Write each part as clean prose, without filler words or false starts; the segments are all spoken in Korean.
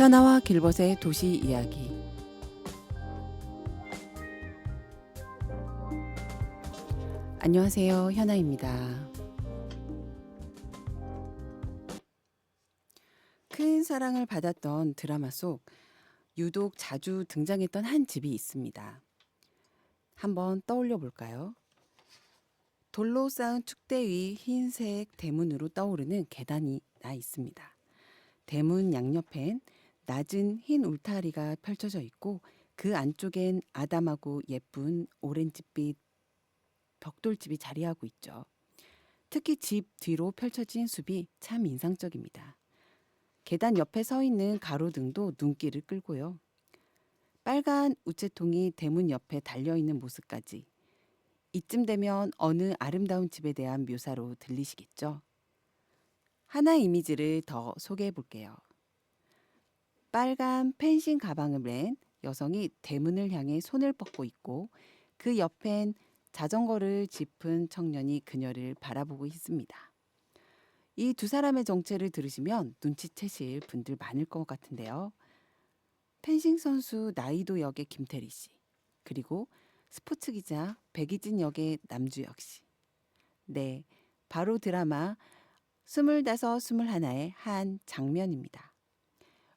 현아와 길벗의 도시 이야기. 안녕하세요, 현아입니다. 큰 사랑을 받았던 드라마 속 유독 자주 등장했던 한 집이 있습니다. 한번 떠올려 볼까요? 돌로 쌓은 축대 위 흰색 대문으로 떠오르는 계단이 나 있습니다. 대문 양옆엔 낮은 흰 울타리가 펼쳐져 있고 그 안쪽엔 아담하고 예쁜 오렌지빛 벽돌집이 자리하고 있죠. 특히 집 뒤로 펼쳐진 숲이 참 인상적입니다. 계단 옆에 서 있는 가로등도 눈길을 끌고요. 빨간 우체통이 대문 옆에 달려있는 모습까지 이쯤 되면 어느 아름다운 집에 대한 묘사로 들리시겠죠? 하나의 이미지를 더 소개해 볼게요. 빨간 펜싱 가방을 맨 여성이 대문을 향해 손을 뻗고 있고 그 옆엔 자전거를 짚은 청년이 그녀를 바라보고 있습니다. 이 두 사람의 정체를 들으시면 눈치채실 분들 많을 것 같은데요. 펜싱 선수 나이도 역의 김태리 씨, 그리고 스포츠 기자 백이진 역의 남주혁 씨. 네, 바로 드라마 25, 21의 한 장면입니다.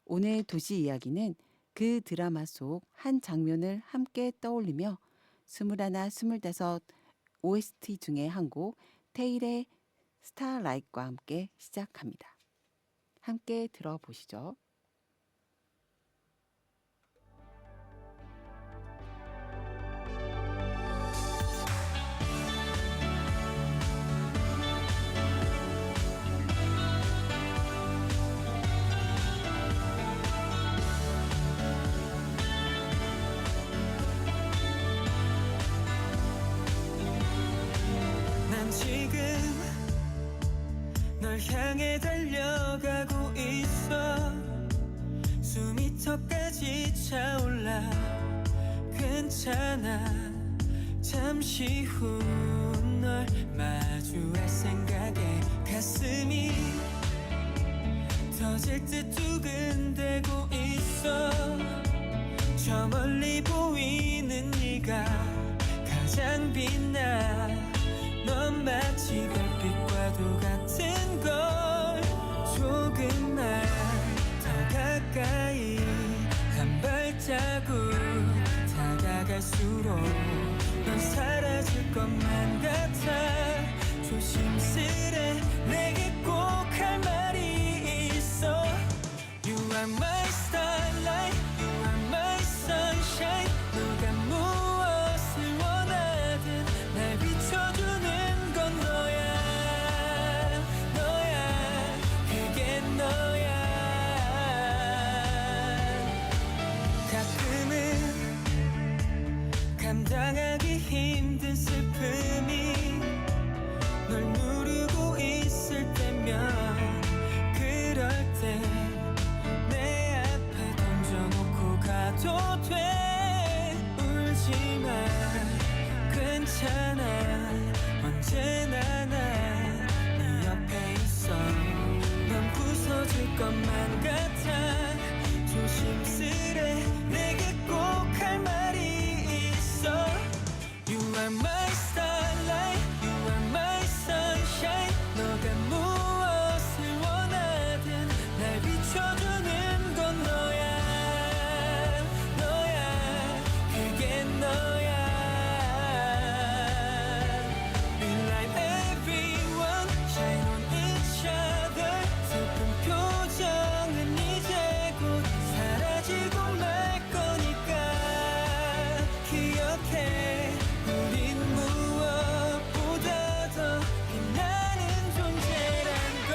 오늘 도시 이야기는 그 드라마 속 한 장면을 함께 떠올리며 21, 25 OST 중에 한 곡 테일의 스타라이트와 함께 시작합니다. 함께 들어보시죠. 난 지금 널 향해 달려가고 있어. 숨이 턱까지 차올라. 괜찮아. 잠시 후 널 마주할 생각에 가슴이 터질 듯 두근대고 있어. 저 멀리 보이는 네가 가장 빛나. 넌 마치 별빛과도 같은 걸. 조금만 더 가까이 한 발자국 다가갈수록 넌 사라질 것만 같아. 조심스레 내게 꼭 할 말이 있어. You are my starlight, you are my sunshine. 누가 무엇을 원하든 날 비춰주는 건 너야. 너야, 그게 너야. 가끔은 감당하기 힘든 슬픔이 널 누르고 있을 때면 그럴 때 내 앞에 던져놓고 가도 돼. 울지마, 괜찮아. 언제나 난 네 옆에 있어. 넌 부서질 것만 같아. 조심스레 내게 꼭 할 말이 있어. You are my starlight, you are my sunshine. 너가 무엇을 원하든 날 비춰주는 건 너야. 너야, 그게 너야. We light everyone, shine on each other. 슬픈 표정은 이제 곧 사라지고 말 거니까 기억해. 우린 무엇보다 더 빛나는 존재란 걸.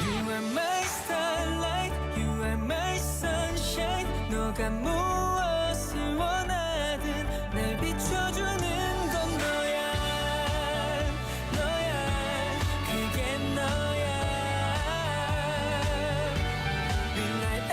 You are my starlight, you are my sunshine. 너가 무엇을 원하든 날 비춰주는 건 너야. 너야, 그게 너야. We light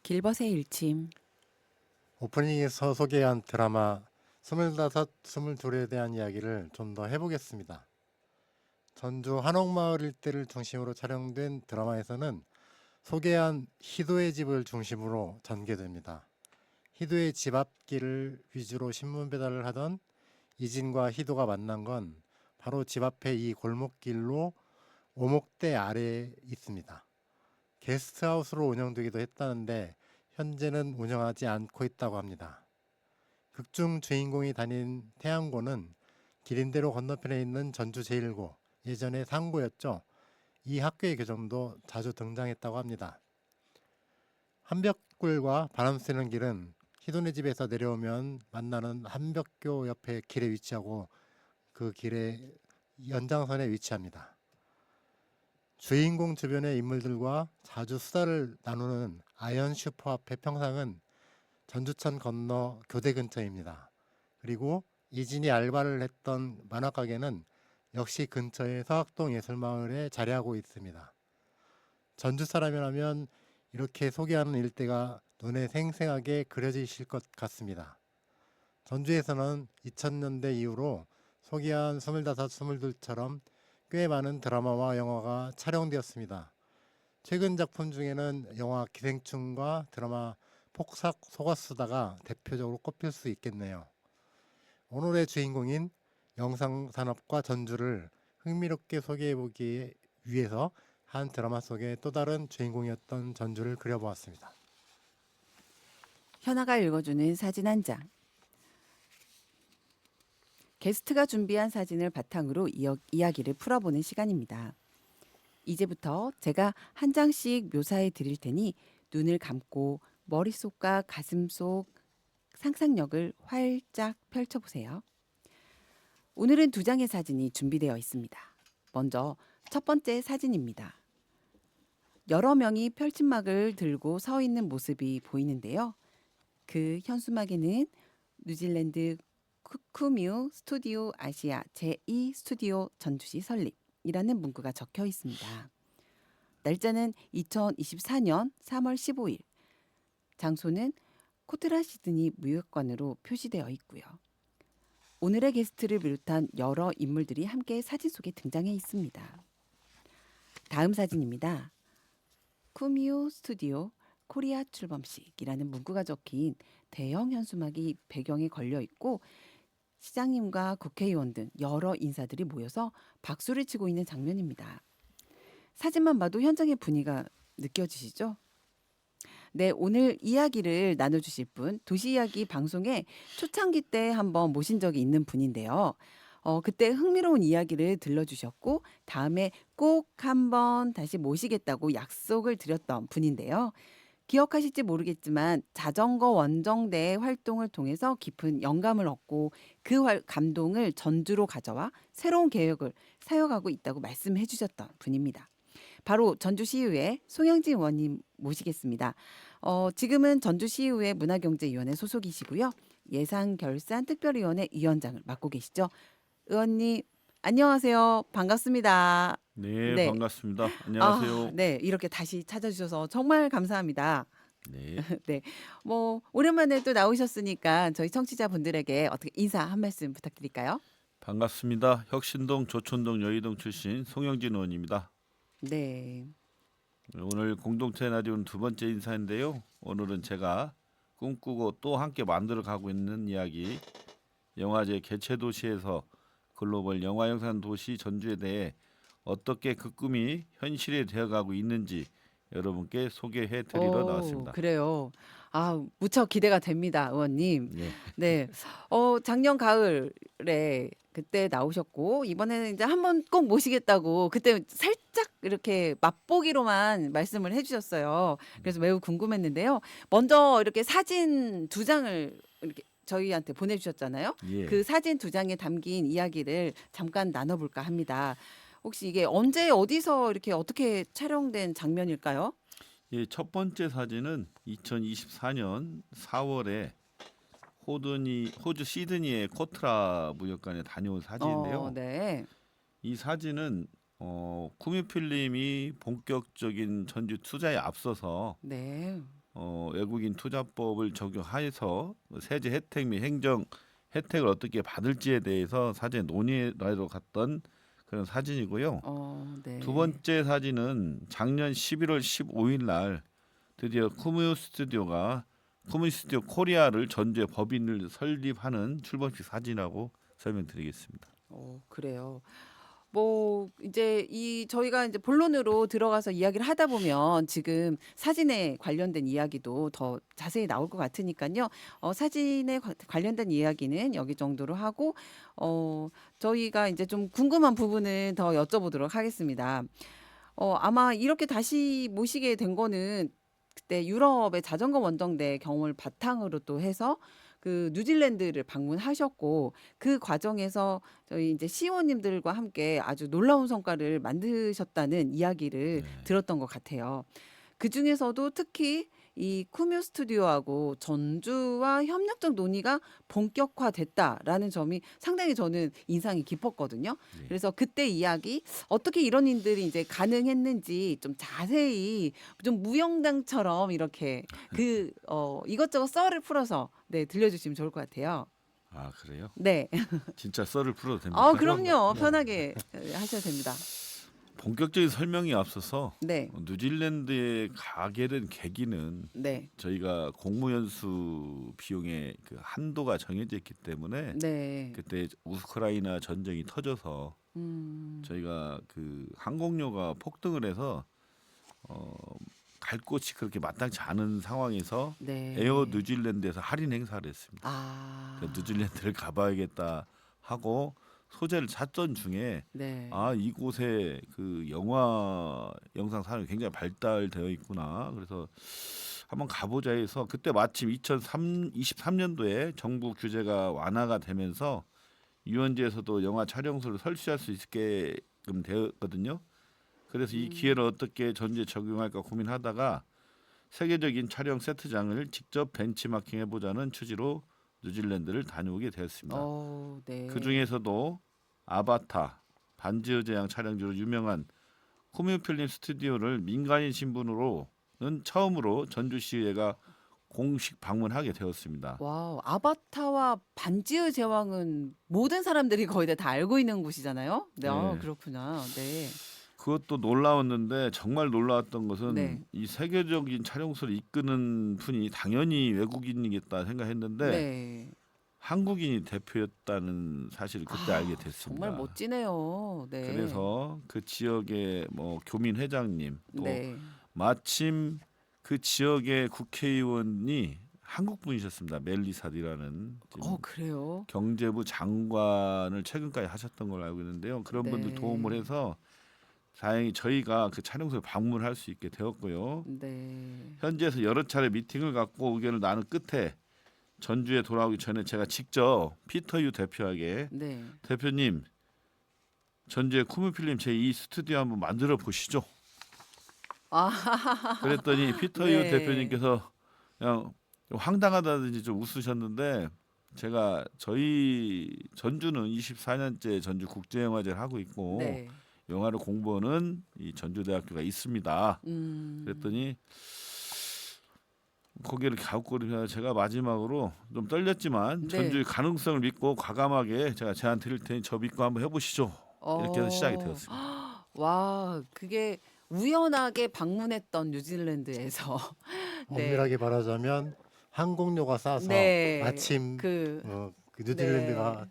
길벗의 일침. 오프닝에서 소개한 드라마 25, 22에 대한 이야기를 좀 더 해보겠습니다. 전주 한옥마을 일대를 중심으로 촬영된 드라마에서는 소개한 희도의 집을 중심으로 전개됩니다. 희도의 집 앞길을 위주로 신문 배달을 하던 이진과 희도가 만난 건 바로 집 앞에 이 골목길로 오목대 아래에 있습니다. 게스트하우스로 운영되기도 했다는데 현재는 운영하지 않고 있다고 합니다. 극중 주인공이 다닌 태양고는 기린대로 건너편에 있는 전주 제1고, 예전에 상고였죠. 이 학교의 교정도 자주 등장했다고 합니다. 한벽굴과 바람 쐬는 길은 희돈의 집에서 내려오면 만나는 한벽교 옆에 길에 위치하고 그 길의 연장선에 위치합니다. 주인공 주변의 인물들과 자주 수다를 나누는 아연 슈퍼 앞의 평상은 전주천 건너 교대 근처입니다. 그리고 이진이 알바를 했던 만화가게는 역시 근처의 서학동 예술마을에 자리하고 있습니다. 전주 사람이라면 이렇게 소개하는 일대가 눈에 생생하게 그려지실 것 같습니다. 전주에서는 2000년대 이후로 소개한 25, 22처럼 꽤 많은 드라마와 영화가 촬영되었습니다. 최근 작품 중에는 영화 기생충과 드라마 폭삭 속았수다가 대표적으로 꼽힐 수 있겠네요. 오늘의 주인공인 영상산업과 전주를 흥미롭게 소개해보기 위해서 한 드라마 속의 또 다른 주인공이었던 전주를 그려보았습니다. 현아가 읽어주는 사진 한 장. 게스트가 준비한 사진을 바탕으로 이야기를 풀어보는 시간입니다. 이제부터 제가 한 장씩 묘사해 드릴 테니 눈을 감고 머릿속과 가슴속 상상력을 활짝 펼쳐보세요. 오늘은 2장의 사진이 준비되어 있습니다. 먼저 첫 번째 사진입니다. 여러 명이 펼침막을 들고 서 있는 모습이 보이는데요. 그 현수막에는 뉴질랜드 쿠쿠뮤 스튜디오 아시아 제2 스튜디오 전주시 설립이라는 문구가 적혀 있습니다. 날짜는 2024년 3월 15일. 장소는 코트라 시드니 무역관으로 표시되어 있고요. 오늘의 게스트를 비롯한 여러 인물들이 함께 사진 속에 등장해 있습니다. 다음 사진입니다. 쿠미오 스튜디오 코리아 출범식이라는 문구가 적힌 대형 현수막이 배경에 걸려 있고 시장님과 국회의원 등 여러 인사들이 모여서 박수를 치고 있는 장면입니다. 사진만 봐도 현장의 분위기가 느껴지시죠? 네, 오늘 이야기를 나눠주실 분, 도시이야기 방송에 초창기 때 한번 모신 적이 있는 분인데요. 그때 흥미로운 이야기를 들려주셨고 다음에 꼭 한번 다시 모시겠다고 약속을 드렸던 분인데요. 기억하실지 모르겠지만 자전거 원정대 활동을 통해서 깊은 영감을 얻고 그 감동을 전주로 가져와 새로운 계획을 세워가고 있다고 말씀해 주셨던 분입니다. 바로 전주시의회 송영진 의원님 모시겠습니다. 지금은 전주시의회 문화경제위원회 소속이시고요. 예산결산특별위원회 위원장을 맡고 계시죠. 의원님 안녕하세요. 반갑습니다. 네, 네. 반갑습니다. 안녕하세요. 네, 이렇게 다시 찾아주셔서 정말 감사합니다. 네. 네, 뭐 오랜만에 또 나오셨으니까 저희 청취자분들에게 어떻게 인사 한 말씀 부탁드릴까요? 반갑습니다. 혁신동, 조촌동, 여의동 출신 송영진 의원입니다. 네, 오늘 공동체 라디오는 2번째 인사인데요. 오늘은 제가 꿈꾸고 또 함께 만들어 가고 있는 이야기, 영화제 개최 도시에서 글로벌 영화 영상 도시 전주에 대해 어떻게 그 꿈이 현실이 되어가고 있는지 여러분께 소개해 드리러 나왔습니다. 그래요. 무척 기대가 됩니다, 의원님. 네. 네, 작년 가을에 그때 나오셨고 이번에는 이제 한번 꼭 모시겠다고 그때 살짝 이렇게 맛보기로만 말씀을 해주셨어요. 그래서 매우 궁금했는데요. 먼저 이렇게 사진 2장을 이렇게 저희한테 보내주셨잖아요. 예. 그 사진 2장에 담긴 이야기를 잠깐 나눠볼까 합니다. 혹시 이게 언제 어디서 이렇게 어떻게 촬영된 장면일까요? 예, 첫 번째 사진은 2024년 4월에 호주 시드니의 코트라 무역관에 다녀온 사진인데요. 네. 이 사진은 쿠미필름이 본격적인 전주 투자에 앞서서 네. 외국인 투자법을 적용하여서 세제 혜택 및 행정 혜택을 어떻게 받을지에 대해서 사전 논의하러 갔던 그런 사진이고요. 네. 두 번째 사진은 작년 11월 15일 날 드디어 쿠뮤 스튜디오 코리아를 전주에 법인을 설립하는 출범식 사진이라고 설명드리겠습니다. 그래요. 뭐 이제 저희가 이제 본론으로 들어가서 이야기를 하다 보면 지금 사진에 관련된 이야기도 더 자세히 나올 것 같으니까요. 사진에 관련된 이야기는 여기 정도로 하고 저희가 이제 좀 궁금한 부분을 더 여쭤보도록 하겠습니다. 아마 이렇게 다시 모시게 된 거는 그때 유럽의 자전거 원정대 경험을 바탕으로 또 해서 그 뉴질랜드를 방문하셨고 그 과정에서 저희 이제 CEO님들과 함께 아주 놀라운 성과를 만드셨다는 이야기를 네. 들었던 것 같아요. 그 중에서도 특히 이 쿠뮤 스튜디오하고 전주와 협력적 논의가 본격화됐다라는 점이 상당히 저는 인상이 깊었거든요. 네. 그래서 그때 이야기 어떻게 이런 일들이 이제 가능했는지 좀 자세히 좀 무용담처럼 이렇게 이것저것 썰을 풀어서 들려주시면 좋을 것 같아요. 아 그래요? 네. 진짜 썰을 풀어도 됩니까? 그럼요. 네. 편하게 하셔도 됩니다. 본격적인 설명이 앞서서 네. 뉴질랜드에 가게 된 계기는 네. 저희가 공무연수 비용의 그 한도가 정해져 있기 때문에 네. 그때 우크라이나 전쟁이 터져서 저희가 그 항공료가 폭등을 해서 갈 곳이 그렇게 마땅치 않은 상황에서 네. 에어 뉴질랜드에서 할인 행사를 했습니다. 그래서 뉴질랜드를 가봐야겠다 하고 소재를 찾던 중에 네. 이곳에 그 영화 영상 산업이 굉장히 발달되어 있구나. 그래서 한번 가보자 해서 그때 마침 2023년도에 정부 규제가 완화가 되면서 유원지에서도 영화 촬영소를 설치할 수 있게끔 되었거든요. 그래서 이 기회를 어떻게 전주에 적용할까 고민하다가 세계적인 촬영 세트장을 직접 벤치마킹 해보자는 취지로 뉴질랜드를 다녀오게 되었습니다. 네. 그 중에서도 아바타, 반지의 제왕 촬영지로 유명한 쿠뮤 필름 스튜디오를 민간인 신분으로는 처음으로 전주시의회가 공식 방문하게 되었습니다. 와우, 아바타와 반지의 제왕은 모든 사람들이 거의 다 알고 있는 곳이잖아요. 네, 네. 그렇구나. 네. 그것도 놀라웠는데 정말 놀라웠던 것은 네. 이 세계적인 촬영소를 이끄는 분이 당연히 외국인이겠다 생각했는데 네. 한국인이 대표였다는 사실을 그때 알게 됐습니다. 정말 멋지네요. 네. 그래서 그 지역의 뭐 교민 회장님 또 네. 마침 그 지역의 국회의원이 한국 분이셨습니다. 멜리사디라는 그래요? 경제부 장관을 최근까지 하셨던 걸로 알고 있는데요. 그런 네. 분들 도움을 해서 다행히 저희가 그 촬영소에 방문할 수 있게 되었고요. 네. 현지에서 여러 차례 미팅을 갖고 의견을 나눈 끝에 전주에 돌아오기 전에 제가 직접 피터 유 대표에게 네. 대표님 전주에 쿠뮤필름 제2 스튜디오 한번 만들어 보시죠. 그랬더니 피터 유 네. 대표님께서 그냥 황당하다든지 좀 웃으셨는데 제가 저희 전주는 24년째 전주 국제영화제를 하고 있고 네. 영화를 공부하는 이 전주대학교가 있습니다. 그랬더니 고개를 갸웃거리면서 제가 마지막으로 좀 떨렸지만 네. 전주의 가능성을 믿고 과감하게 제가 제안 드릴 테니 저 믿고 한번 해보시죠. 이렇게 해서 시작이 되었습니다. 와, 그게 우연하게 방문했던 뉴질랜드에서 엄밀하게 말하자면 항공료가 싸서 네. 마침 그 그 뉴질랜드가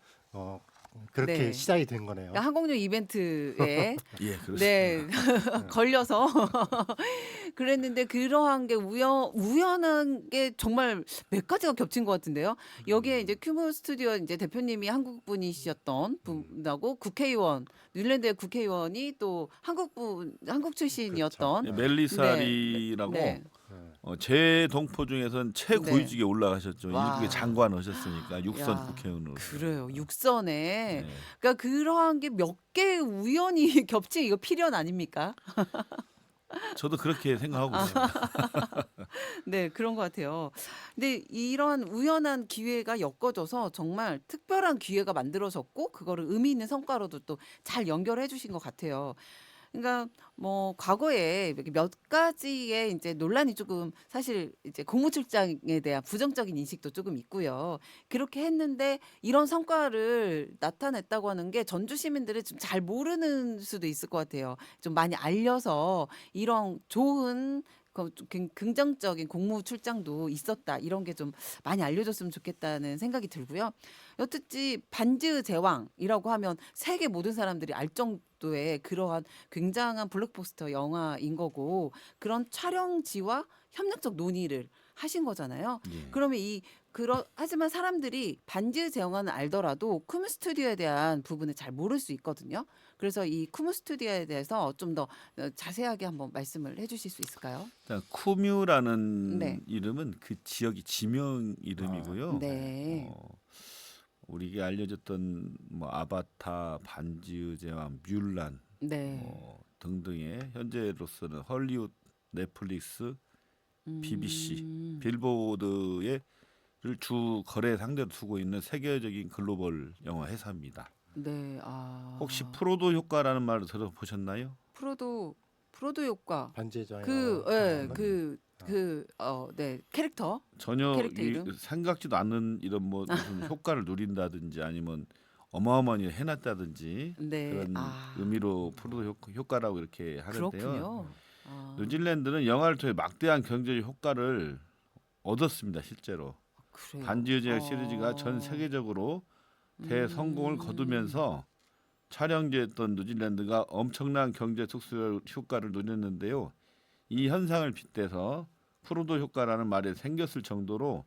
그렇게 네. 시작이 된 거네요. 항공료 이벤트에 예, 그렇습니다. 네 걸려서 그랬는데 그러한 게 우연한 게 정말 몇 가지가 겹친 것 같은데요. 여기에 이제 큐브 스튜디오 이제 대표님이 한국 분이셨던 분하고 국회의원 뉴질랜드의 국회의원이 또 한국 출신이었던 예, 멜리사리라고 네. 제 동포 중에서는 최고위직에 올라가셨죠. 와. 일국의 장관 하셨으니까 육선 야, 국회의원으로. 그래요. 육선에 네. 그러니까 그러한 게 몇 개 우연히 겹친 이거 필연 아닙니까? 저도 그렇게 생각하고 있습니다. 네, 그런 것 같아요. 근데 이런 우연한 기회가 엮어져서 정말 특별한 기회가 만들어졌고 그거를 의미 있는 성과로도 또 잘 연결해 주신 것 같아요. 그러니까 뭐 과거에 이렇게 몇 가지의 이제 논란이 조금 사실 이제 공무 출장에 대한 부정적인 인식도 조금 있고요. 그렇게 했는데 이런 성과를 나타냈다고 하는 게 전주 시민들이 좀 잘 모르는 수도 있을 것 같아요. 좀 많이 알려서 이런 좋은 좀 긍정적인 공무 출장도 있었다. 이런 게 좀 많이 알려졌으면 좋겠다는 생각이 들고요. 여특히 반지의 제왕이라고 하면 세계 모든 사람들이 알 정도의 그러한 굉장한 블록버스터 영화인 거고 그런 촬영지와 협력적 논의를 하신 거잖아요. 예. 그러면 하지만 사람들이 반지의 제왕은 알더라도 쿠무 스튜디오에 대한 부분을 잘 모를 수 있거든요. 그래서 이 쿠무 스튜디오에 대해서 좀 더 자세하게 한번 말씀을 해주실 수 있을까요? 일단 쿠뮤라는 네. 이름은 그 지역이 지명 이름이고요. 네. 우리가 알려졌던 뭐 아바타, 반지의 제왕, 뮬란 네. 등등의 현재로서는 헐리우드, 넷플릭스, BBC, 음. 빌보드의 를 주 거래 상대로 두고 있는 세계적인 글로벌 영화 회사입니다. 네. 혹시 프로도 효과라는 말을 들어보셨나요? 프로도 효과. 반지의 제왕 네, 캐릭터. 전혀 캐릭터 이름? 생각지도 않는 이런 뭐 무슨 효과를 누린다든지 아니면 어마어마하게 해놨다든지 네. 그런 의미로 프로도 효과라고 이렇게 하는데요. 그렇군요. 뉴질랜드는 영화를 통해 막대한 경제적 효과를 얻었습니다. 실제로 그래요. 반지의 제왕 시리즈가 전 세계적으로 대성공을 거두면서 촬영지였던 뉴질랜드가 엄청난 경제 특수 효과를 누렸는데요. 이 현상을 빗대서 프로도 효과라는 말이 생겼을 정도로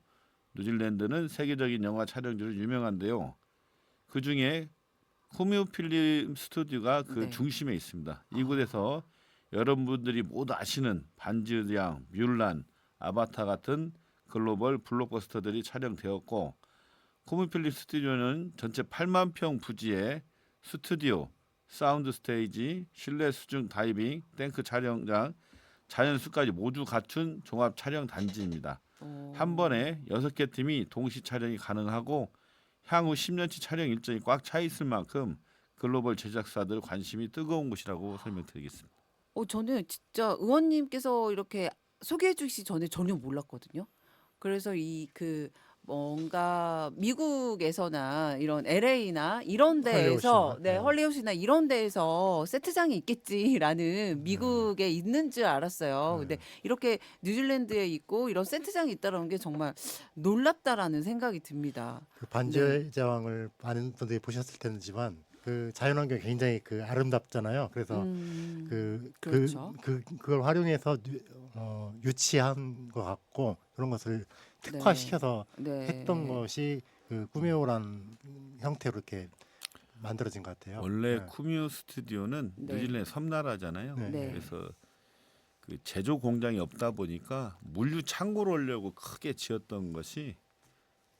뉴질랜드는 세계적인 영화 촬영지로 유명한데요. 그 중에 쿠뮤 필름 스튜디오가 그 네. 중심에 있습니다. 이곳에서 여러분들이 모두 아시는 반지의 제왕, 뮬란, 아바타 같은 글로벌 블록버스터들이 촬영되었고 쿠뮤 필름 스튜디오는 전체 8만 평 부지의 스튜디오, 사운드 스테이지, 실내 수중 다이빙, 탱크 촬영장, 자연수까지 모두 갖춘 종합 촬영 단지입니다. 한 번에 6개 팀이 동시 촬영이 가능하고 향후 10년치 촬영 일정이 꽉 차 있을 만큼 글로벌 제작사들 관심이 뜨거운 곳이라고 설명드리겠습니다. 저는 진짜 의원님께서 이렇게 소개해 주시기 전에 전혀 몰랐거든요. 그래서 뭔가 미국에서나 이런 LA나 이런 데에서 헐리우드나, 네. 헐리우드나 이런 데에서 세트장이 있겠지라는 미국에 있는 줄 알았어요. 근데 이렇게 뉴질랜드에 있고 이런 세트장이 있다는 게 정말 놀랍다라는 생각이 듭니다. 그 반지의 제왕을 많은 분들이 보셨을 텐지만 그 자연환경이 굉장히 그 아름답잖아요. 그래서 그렇죠. 그걸 활용해서 유치한 것 같고 그런 것을 특화시켜서 네. 했던 것이 그 꾸미오란 형태로 이렇게 만들어진 것 같아요. 원래 네. 쿠뮤 스튜디오는 네. 뉴질랜드 섬나라잖아요. 네. 그래서 그 제조 공장이 없다 보니까 물류 창고를 하려고 크게 지었던 것이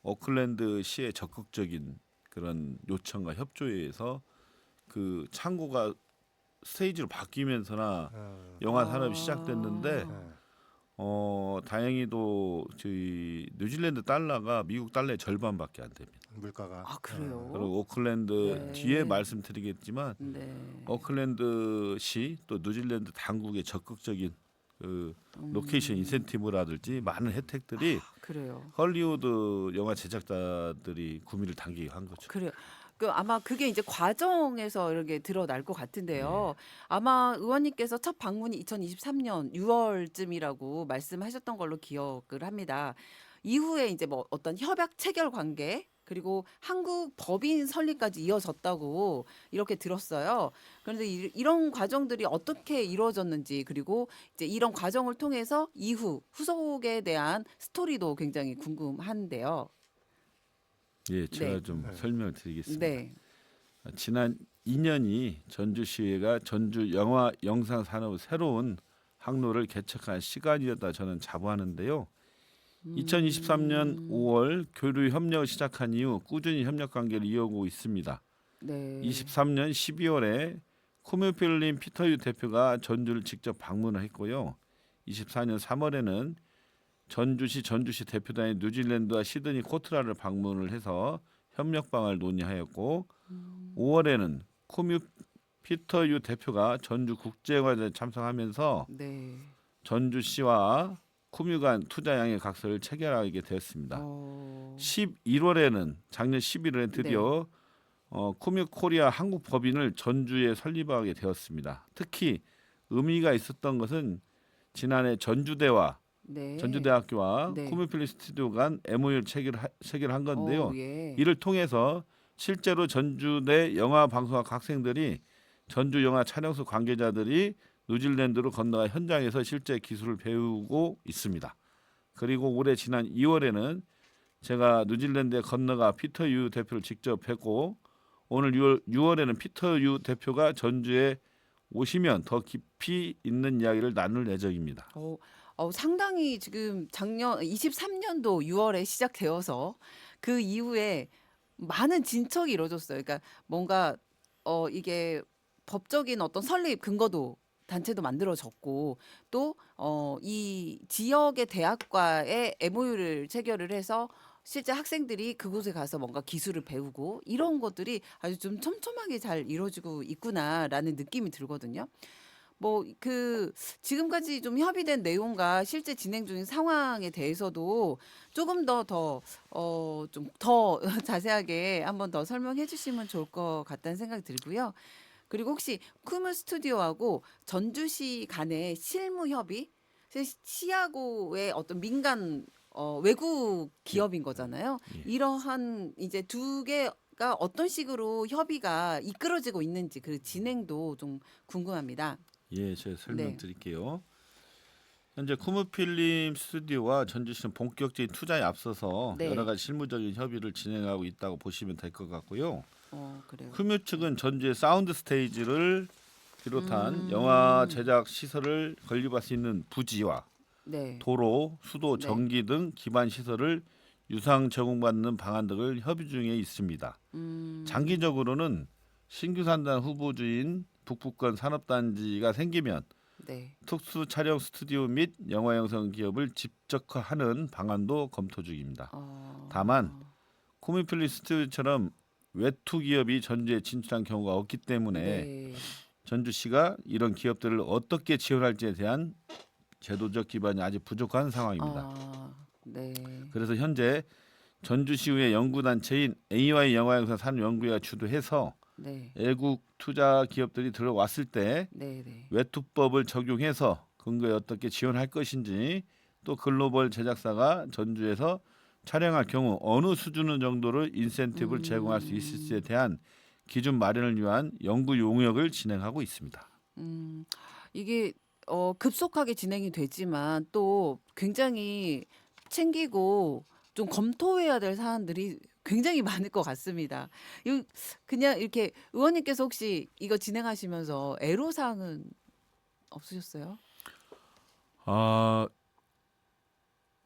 오클랜드 시의 적극적인 그런 요청과 협조에 의해서 그 창고가 스테이지로 바뀌면서나 영화 산업이 시작됐는데 다행히도 저희 뉴질랜드 달러가 미국 달러의 절반밖에 안 됩니다. 물가가 그래요? 그리고 오클랜드 네. 뒤에 말씀드리겠지만 네. 오클랜드 시 또 뉴질랜드 당국의 적극적인 그 로케이션 인센티브라든지 많은 혜택들이 그래요. 헐리우드 영화 제작자들이 구미를 당기게 한 거죠. 그래요. 아마 그게 이제 과정에서 이렇게 드러날 것 같은데요. 아마 의원님께서 첫 방문이 2023년 6월쯤이라고 말씀하셨던 걸로 기억을 합니다. 이후에 이제 뭐 어떤 협약 체결 관계 그리고 한국 법인 설립까지 이어졌다고 이렇게 들었어요. 그런데 이런 과정들이 어떻게 이루어졌는지 그리고 이제 이런 과정을 통해서 이후 후속에 대한 스토리도 굉장히 궁금한데요. 예, 제가 네. 좀 설명을 드리겠습니다. 네. 지난 2년이 전주시가 전주 영화 영상 산업 새로운 항로를 개척한 시간이었다 저는 자부하는데요. 2023년 5월 교류 협력을 시작한 이후 꾸준히 협력 관계를 이어오고 있습니다. 네. 23년 12월에 쿠뮤필름 피터유 대표가 전주를 직접 방문을 했고요. 24년 3월에는 전주시 대표단이 뉴질랜드와 시드니 코트라를 방문을 해서 협력 방안을 논의하였고 5월에는 쿠뮤 피터 유 대표가 전주 국제영화제에 참석하면서 네. 전주시와 쿠뮤 간 투자 양해 각서를 체결하게 되었습니다. 11월에는 작년 11월에 드디어 쿠뮤 코리아 한국 법인을 전주에 설립하게 되었습니다. 특히 의미가 있었던 것은 지난해 전주대와 네. 전주대학교와 네. 쿠뮤필리 스튜디오 간 MOU를 체결한 건데요. 예. 이를 통해서 실제로 전주대 영화방송학 학생들이 전주 영화 촬영소 관계자들이 뉴질랜드로 건너가 현장에서 실제 기술을 배우고 있습니다. 그리고 올해 지난 2월에는 제가 뉴질랜드에 건너가 피터 유 대표를 직접 뵙고 오늘 6월에는 피터 유 대표가 전주에 오시면 더 깊이 있는 이야기를 나눌 예정입니다. 상당히 지금 작년 23년도 6월에 시작되어서 그 이후에 많은 진척이 이루어졌어요. 그러니까 뭔가 이게 법적인 어떤 설립 근거도 단체도 만들어졌고 또 이 지역의 대학과의 MOU를 체결을 해서 실제 학생들이 그곳에 가서 뭔가 기술을 배우고 이런 것들이 아주 좀 촘촘하게 잘 이루어지고 있구나라는 느낌이 들거든요. 뭐 그 지금까지 좀 협의된 내용과 실제 진행 중인 상황에 대해서도 조금 좀 더 자세하게 한번 더 설명해 주시면 좋을 것 같다는 생각이 들고요. 그리고 혹시 쿠무 스튜디오하고 전주시 간의 실무 협의, 시하고의 어떤 민간 외국 기업인 거잖아요. 예. 이러한 이제 두 개가 어떤 식으로 협의가 이끌어지고 있는지 그 진행도 좀 궁금합니다. 예, 제가 네. 설명드릴게요. 현재 쿠무필름 스튜디오와 전주시는 본격적인 투자에 앞서서 네. 여러 가지 실무적인 협의를 진행하고 있다고 보시면 될 것 같고요. 그래요. 쿠뮤 측은 전주의 사운드 스테이지를 비롯한 영화 제작 시설을 건립할 수 있는 부지와 네. 도로, 수도, 네. 전기 등 기반 시설을 유상 제공받는 방안 등을 협의 중에 있습니다. 장기적으로는 신규 산단 후보지인 북부권 산업단지가 생기면 네. 특수 촬영 스튜디오 및 영화 형성 기업을 집적화하는 방안도 검토 중입니다. 다만 쿠뮤필리 스튜디오처럼 외투 기업이 전주에 진출한 경우가 없기 때문에 네. 전주시가 이런 기업들을 어떻게 지원할지에 대한 제도적 기반이 아직 부족한 상황입니다. 네. 그래서 현재 전주시의회 연구단체인 AY 영화영상 산업연구회가 주도해서 네. 외국 투자 기업들이 들어왔을 때 네. 네. 외투법을 적용해서 근거에 어떻게 지원할 것인지 또 글로벌 제작사가 전주에서 촬영할 경우 어느 수준 정도로 인센티브를 제공할 수 있을지에 대한 기준 마련을 위한 연구 용역을 진행하고 있습니다. 이게 급속하게 진행이 되지만 또 굉장히 챙기고 좀 검토해야 될 사안들이 굉장히 많을 것 같습니다. 그냥 이렇게 의원님께서 혹시 이거 진행하시면서 애로사항은 없으셨어요? 아,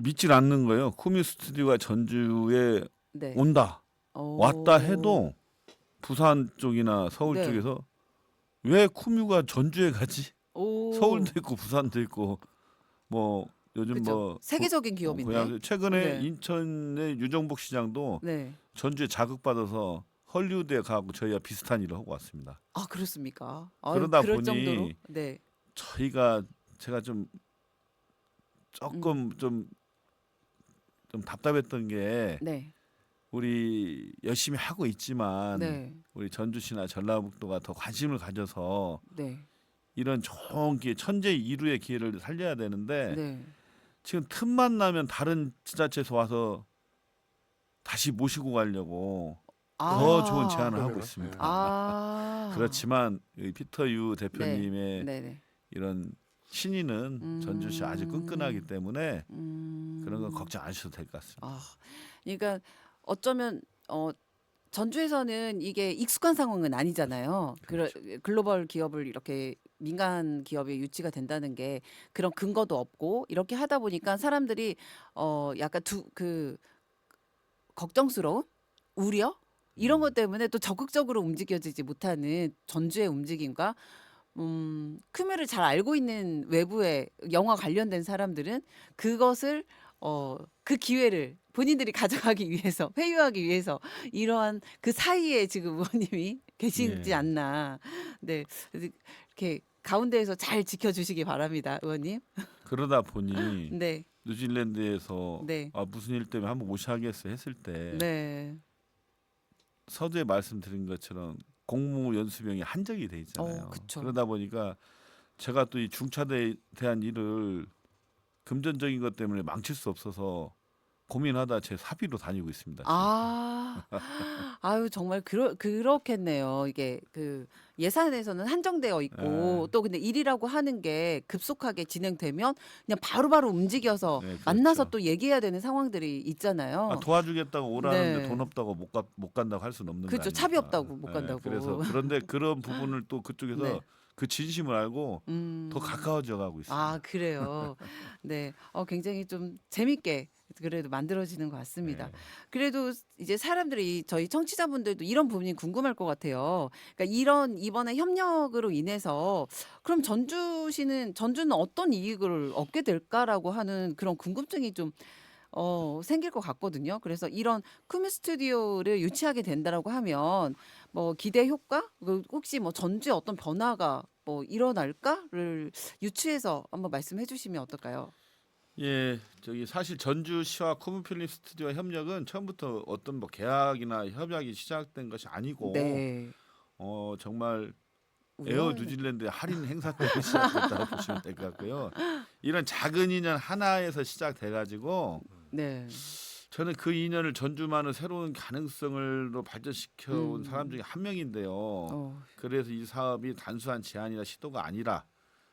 믿질 않는 거예요. 쿠뮤 스튜디오가 전주에 네. 온다. 왔다 오. 해도 부산 쪽이나 서울 네. 쪽에서 왜 쿠뮤가 전주에 가지? 오. 서울도 있고 부산도 있고 뭐 요즘 그쵸. 뭐 세계적인 기업인데. 고향 최근에 네. 인천의 유정복 시장도 네. 전주에 자극받아서 헐리우드에 가고 저희가 비슷한 일을 하고 왔습니다. 아, 그렇습니까? 그러다 그럴 보니 정도로? 네. 제가 좀 조금 좀 답답했던 게 네. 우리 열심히 하고 있지만 네. 우리 전주시나 전라북도가 더 관심을 가져서 네. 이런 좋은 기회, 천재 이루의 기회를 살려야 되는데 네. 지금 틈만 나면 다른 지자체에서 와서 다시 모시고 가려고 더 좋은 제안을 하고 그러면은, 있습니다. 아. 그렇지만 이 피터 유 네. 대표님의 네네. 이런 신의는 전주시 아주 끈끈하기 때문에 그런 건 걱정 안 하셔도 될 것 같습니다. 그러니까 어쩌면 전주에서는 이게 익숙한 상황은 아니잖아요. 글로벌 기업을 이렇게 민간 기업에 유치가 된다는 게 그런 근거도 없고 이렇게 하다 보니까 사람들이 약간 걱정스러운 우려 이런 것 때문에 또 적극적으로 움직여지지 못하는 전주의 움직임과 큐뮤를 잘 알고 있는 외부의 영화 관련된 사람들은 그것을 그 기회를 본인들이 가져가기 위해서 회유하기 위해서 이러한 그 사이에 지금 의원님이 계시지 예. 않나. 네. 그래서 이렇게 가운데에서 잘 지켜주시기 바랍니다, 의원님. 그러다 보니 네, 뉴질랜드에서 네, 무슨 일 때문에 한번 모셔야겠어 했을 때 네. 서두에 말씀드린 것처럼 공무 연수병이 한정이 돼 있잖아요. 그쵸. 그러다 보니까 제가 또 이 중차대에 대한 일을 금전적인 것 때문에 망칠 수 없어서 고민하다 제 사비로 다니고 있습니다. 지금. 아, 아유 정말 그렇겠네요. 이게 그 예산에서는 한정되어 있고 예. 또 근데 일이라고 하는 게 급속하게 진행되면 그냥 바로바로 움직여서 네, 만나서 그렇죠. 또 얘기해야 되는 상황들이 있잖아요. 도와주겠다고 오라는데 네. 돈 없다고 못 간다고 할 수는 없는 거 그렇죠. 아닙니까? 차비 없다고 못 예, 간다고. 그래서 그런데 그런 부분을 또 그쪽에서 네. 그 진심을 알고 음. 더 가까워져 가고 있습니다. 아, 그래요. 네. 굉장히 좀 재밌게 그래도 만들어지는 것 같습니다. 네. 그래도 이제 사람들이 저희 청취자분들도 이런 부분이 궁금할 것 같아요. 그러니까 이번에 협력으로 인해서 그럼 전주는 어떤 이익을 얻게 될까라고 하는 그런 궁금증이 좀 생길 것 같거든요. 그래서 이런 쿠미 스튜디오를 유치하게 된다라고 하면 뭐 기대 효과? 혹시 뭐 전주에 어떤 변화가 뭐 일어날까를 유추해서 한번 말씀해 주시면 어떨까요? 예, 저기 사실 전주시와 코미필름 스튜디오 협력은 처음부터 어떤 뭐 계약이나 협약이 시작된 것이 아니고 네. 정말 에어 우연. 뉴질랜드의 할인 행사 때문에 시작됐다고 보시면 될 것 같고요. 이런 작은 인연 하나에서 시작돼가지고 네. 저는 그 인연을 전주만의 새로운 가능성으로 발전시켜 온 음. 사람 중에 한 명인데요. 어, 그래서 이 사업이 단순한 제안이나 시도가 아니라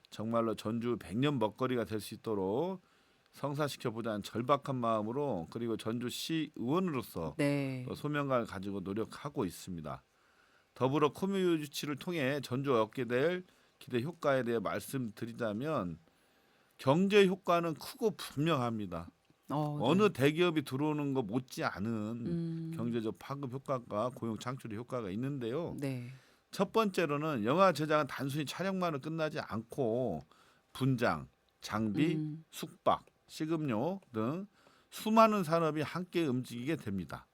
정말로 전주 100년 먹거리가 될 수 있도록 성사시켜 보자는 절박한 마음으로 그리고 전주시 의원으로서 네. 또 소명감을 가지고 노력하고 있습니다. 더불어 코미 유치를 통해 전주가 얻게 될 기대 효과에 대해 말씀드리자면 경제 효과는 크고 분명합니다. 네. 어느 대기업이 들어오는 것 못지 않은 음. 경제적 파급 효과가 고용 창출의 효과가 있는데요. 네. 첫 번째로는 영화 제작은 단순히 촬영만으로 끝나지 않고 분장, 장비, 음. 숙박, 식음료 등 수많은 산업이 함께 움직이게 됩니다.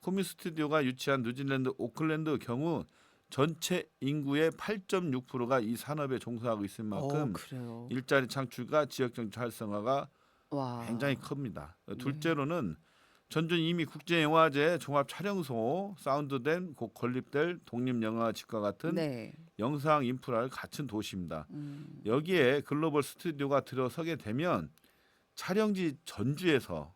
코미 스튜디오가 유치한 뉴질랜드 오클랜드 경우 전체 인구의 8.6%가 이 산업에 종사하고 있을 만큼 그래요. 일자리 창출과 지역 경제 활성화가 와. 굉장히 큽니다. 네. 둘째로는 전주는 이미 국제영화제 종합 촬영소, 사운드된 곧 건립될 독립영화집과 같은 네. 영상 인프라를 갖춘 도시입니다. 음. 여기에 글로벌 스튜디오가 들어서게 되면 촬영지 전주에서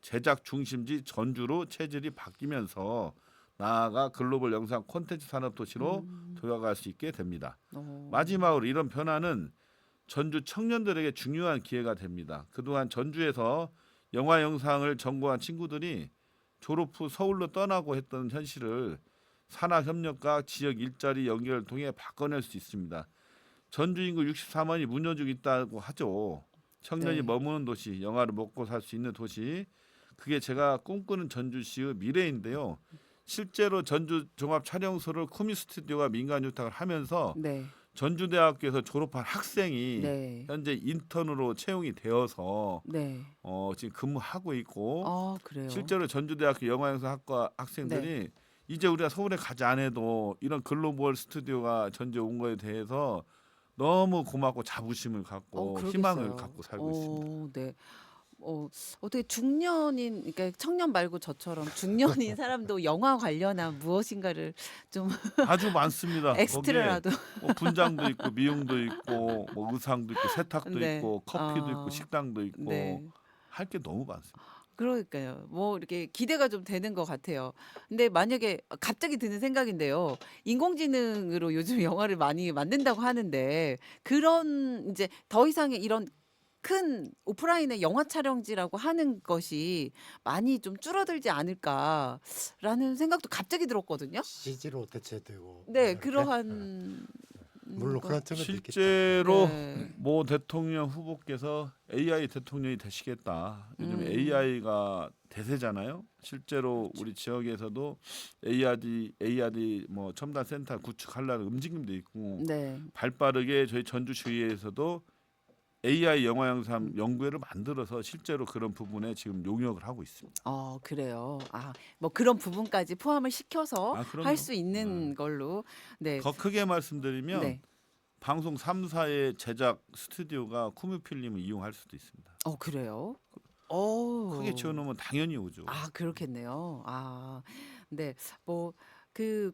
제작 중심지 전주로 체질이 바뀌면서 나아가 글로벌 영상 콘텐츠 산업 도시로 도약할 수 있게 됩니다. 마지막으로 이런 변화는 전주 청년들에게 중요한 기회가 됩니다. 그동안 전주에서 영화 영상을 전공한 친구들이 졸업 후 서울로 떠나고 했던 현실을 산학협력과 지역 일자리 연결을 통해 바꿔낼 수 있습니다. 전주 인구 64만이 무녀죽 있다고 하죠. 청년이 네. 머무는 도시, 영화를 먹고 살 수 있는 도시. 그게 제가 꿈꾸는 전주시의 미래인데요. 실제로 전주 종합 촬영소를 코미 스튜디오가 민간 유탁을 하면서 네. 전주대학교에서 졸업한 학생이 네. 현재 인턴으로 채용이 되어서 네. 지금 근무하고 있고 그래요. 실제로 전주대학교 영화영상학과 학생들이 이제 우리가 서울에 가지 않아도 이런 글로벌 스튜디오가 전주에 온 거에 대해서 너무 고맙고 자부심을 갖고 그러겠어요. 희망을 갖고 살고 있습니다. 네. 어떻게 중년인, 그러니까 청년 말고 저처럼 중년인 사람도 영화 관련한 무엇인가를 좀 아주 많습니다. 엑스트라라도. 거기에 뭐 분장도 있고 미용도 있고 뭐 의상도 있고 세탁도 네. 있고 커피도 있고 식당도 있고 네. 할 게 너무 많습니다. 그러니까요. 뭐 이렇게 기대가 좀 되는 것 같아요. 근데 만약에 갑자기 드는 생각인데요. 인공지능으로 요즘 영화를 많이 만든다고 하는데 그런 이제 더 이상의 이런 큰 오프라인의 영화 촬영지라고 하는 것이 많이 좀 줄어들지 않을까라는 생각도 갑자기 들었거든요. CG로 대체되고 네, 이렇게. 그러한 물론 거. 그런 측면도 있겠죠. 실제로 네. 모 대통령 후보께서 AI 대통령이 되시겠다. 요즘 AI가 대세잖아요. 실제로 우리 지역에서도 ARD 뭐 첨단 센터 구축하려는 움직임도 있고 네. 발빠르게 저희 전주시에서도 AI 영화 영상 연구회를 만들어서 실제로 그런 부분에 지금 용역을 하고 있습니다. 그래요. 뭐 그런 부분까지 포함을 시켜서 할 그럼요. 수 있는 걸로. 네. 더 크게 말씀드리면 네. 방송 3사의 제작 스튜디오가 쿠뮤 필름을 이용할 수도 있습니다. 그래요? 크게 지어놓으면 당연히 오죠. 그렇겠네요. 네. 뭐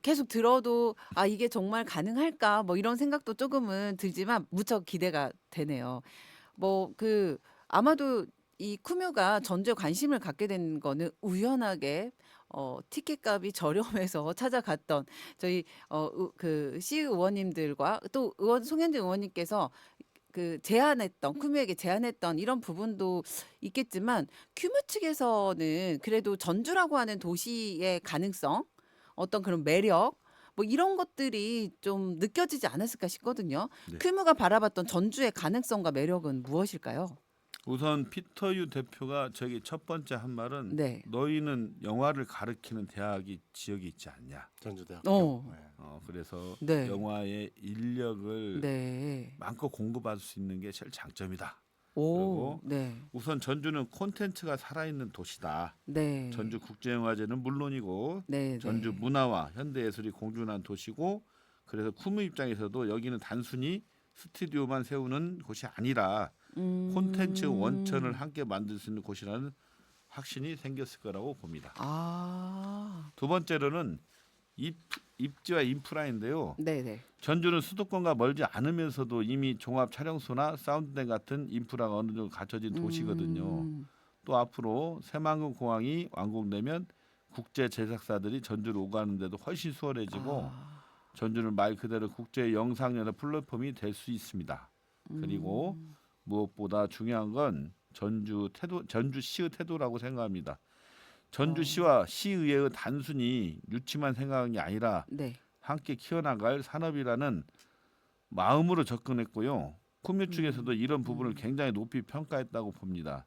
계속 들어도 이게 정말 가능할까? 뭐 이런 생각도 조금은 들지만 무척 기대가 되네요. 뭐 아마도 이 쿠뮤가 전주에 관심을 갖게 된 거는 우연하게 티켓값이 저렴해서 찾아갔던 저희 시의원님들과 또 송현진 의원님께서 쿠뮤에게 제안했던 이런 부분도 있겠지만 쿠뮤 측에서는 그래도 전주라고 하는 도시의 가능성, 어떤 그런 매력 뭐 이런 것들이 좀 느껴지지 않았을까 싶거든요. 네. 쿠뮤가 바라봤던 전주의 가능성과 매력은 무엇일까요? 우선 피터유 대표가 저기 첫 번째 한 말은 네. 너희는 영화를 가르치는 대학이 지역에 있지 않냐. 전주대학교. 어. 그래서 네. 영화의 인력을 네. 마음껏 공급받을 수 있는 게 제일 장점이다. 오. 그리고 네. 우선 전주는 콘텐츠가 살아있는 도시다. 네. 전주 국제영화제는 물론이고 네. 전주 네. 문화와 현대예술이 공존한 도시고 그래서 쿠무 입장에서도 여기는 단순히 스튜디오만 세우는 곳이 아니라 콘텐츠 원천을 함께 만들 수 있는 곳이라는 확신이 생겼을 거라고 봅니다. 두 번째로는 입지와 인프라인데요. 네네. 전주는 수도권과 멀지 않으면서도 이미 종합 촬영소나 사운드댐 같은 인프라가 어느 정도 갖춰진 도시거든요. 또 앞으로 새만금 공항이 완공되면 국제 제작사들이 전주로 오가는데도 훨씬 수월해지고 전주는 말 그대로 국제 영상연합 플랫폼이 될 수 있습니다. 그리고 무엇보다 중요한 건 전주시의 태도라고 생각합니다. 전주시와 시의회의 단순히 유치만 생각한 게 아니라 네. 함께 키워나갈 산업이라는 마음으로 접근했고요. 쿠뮤 측에서도 이런 부분을 굉장히 높이 평가했다고 봅니다.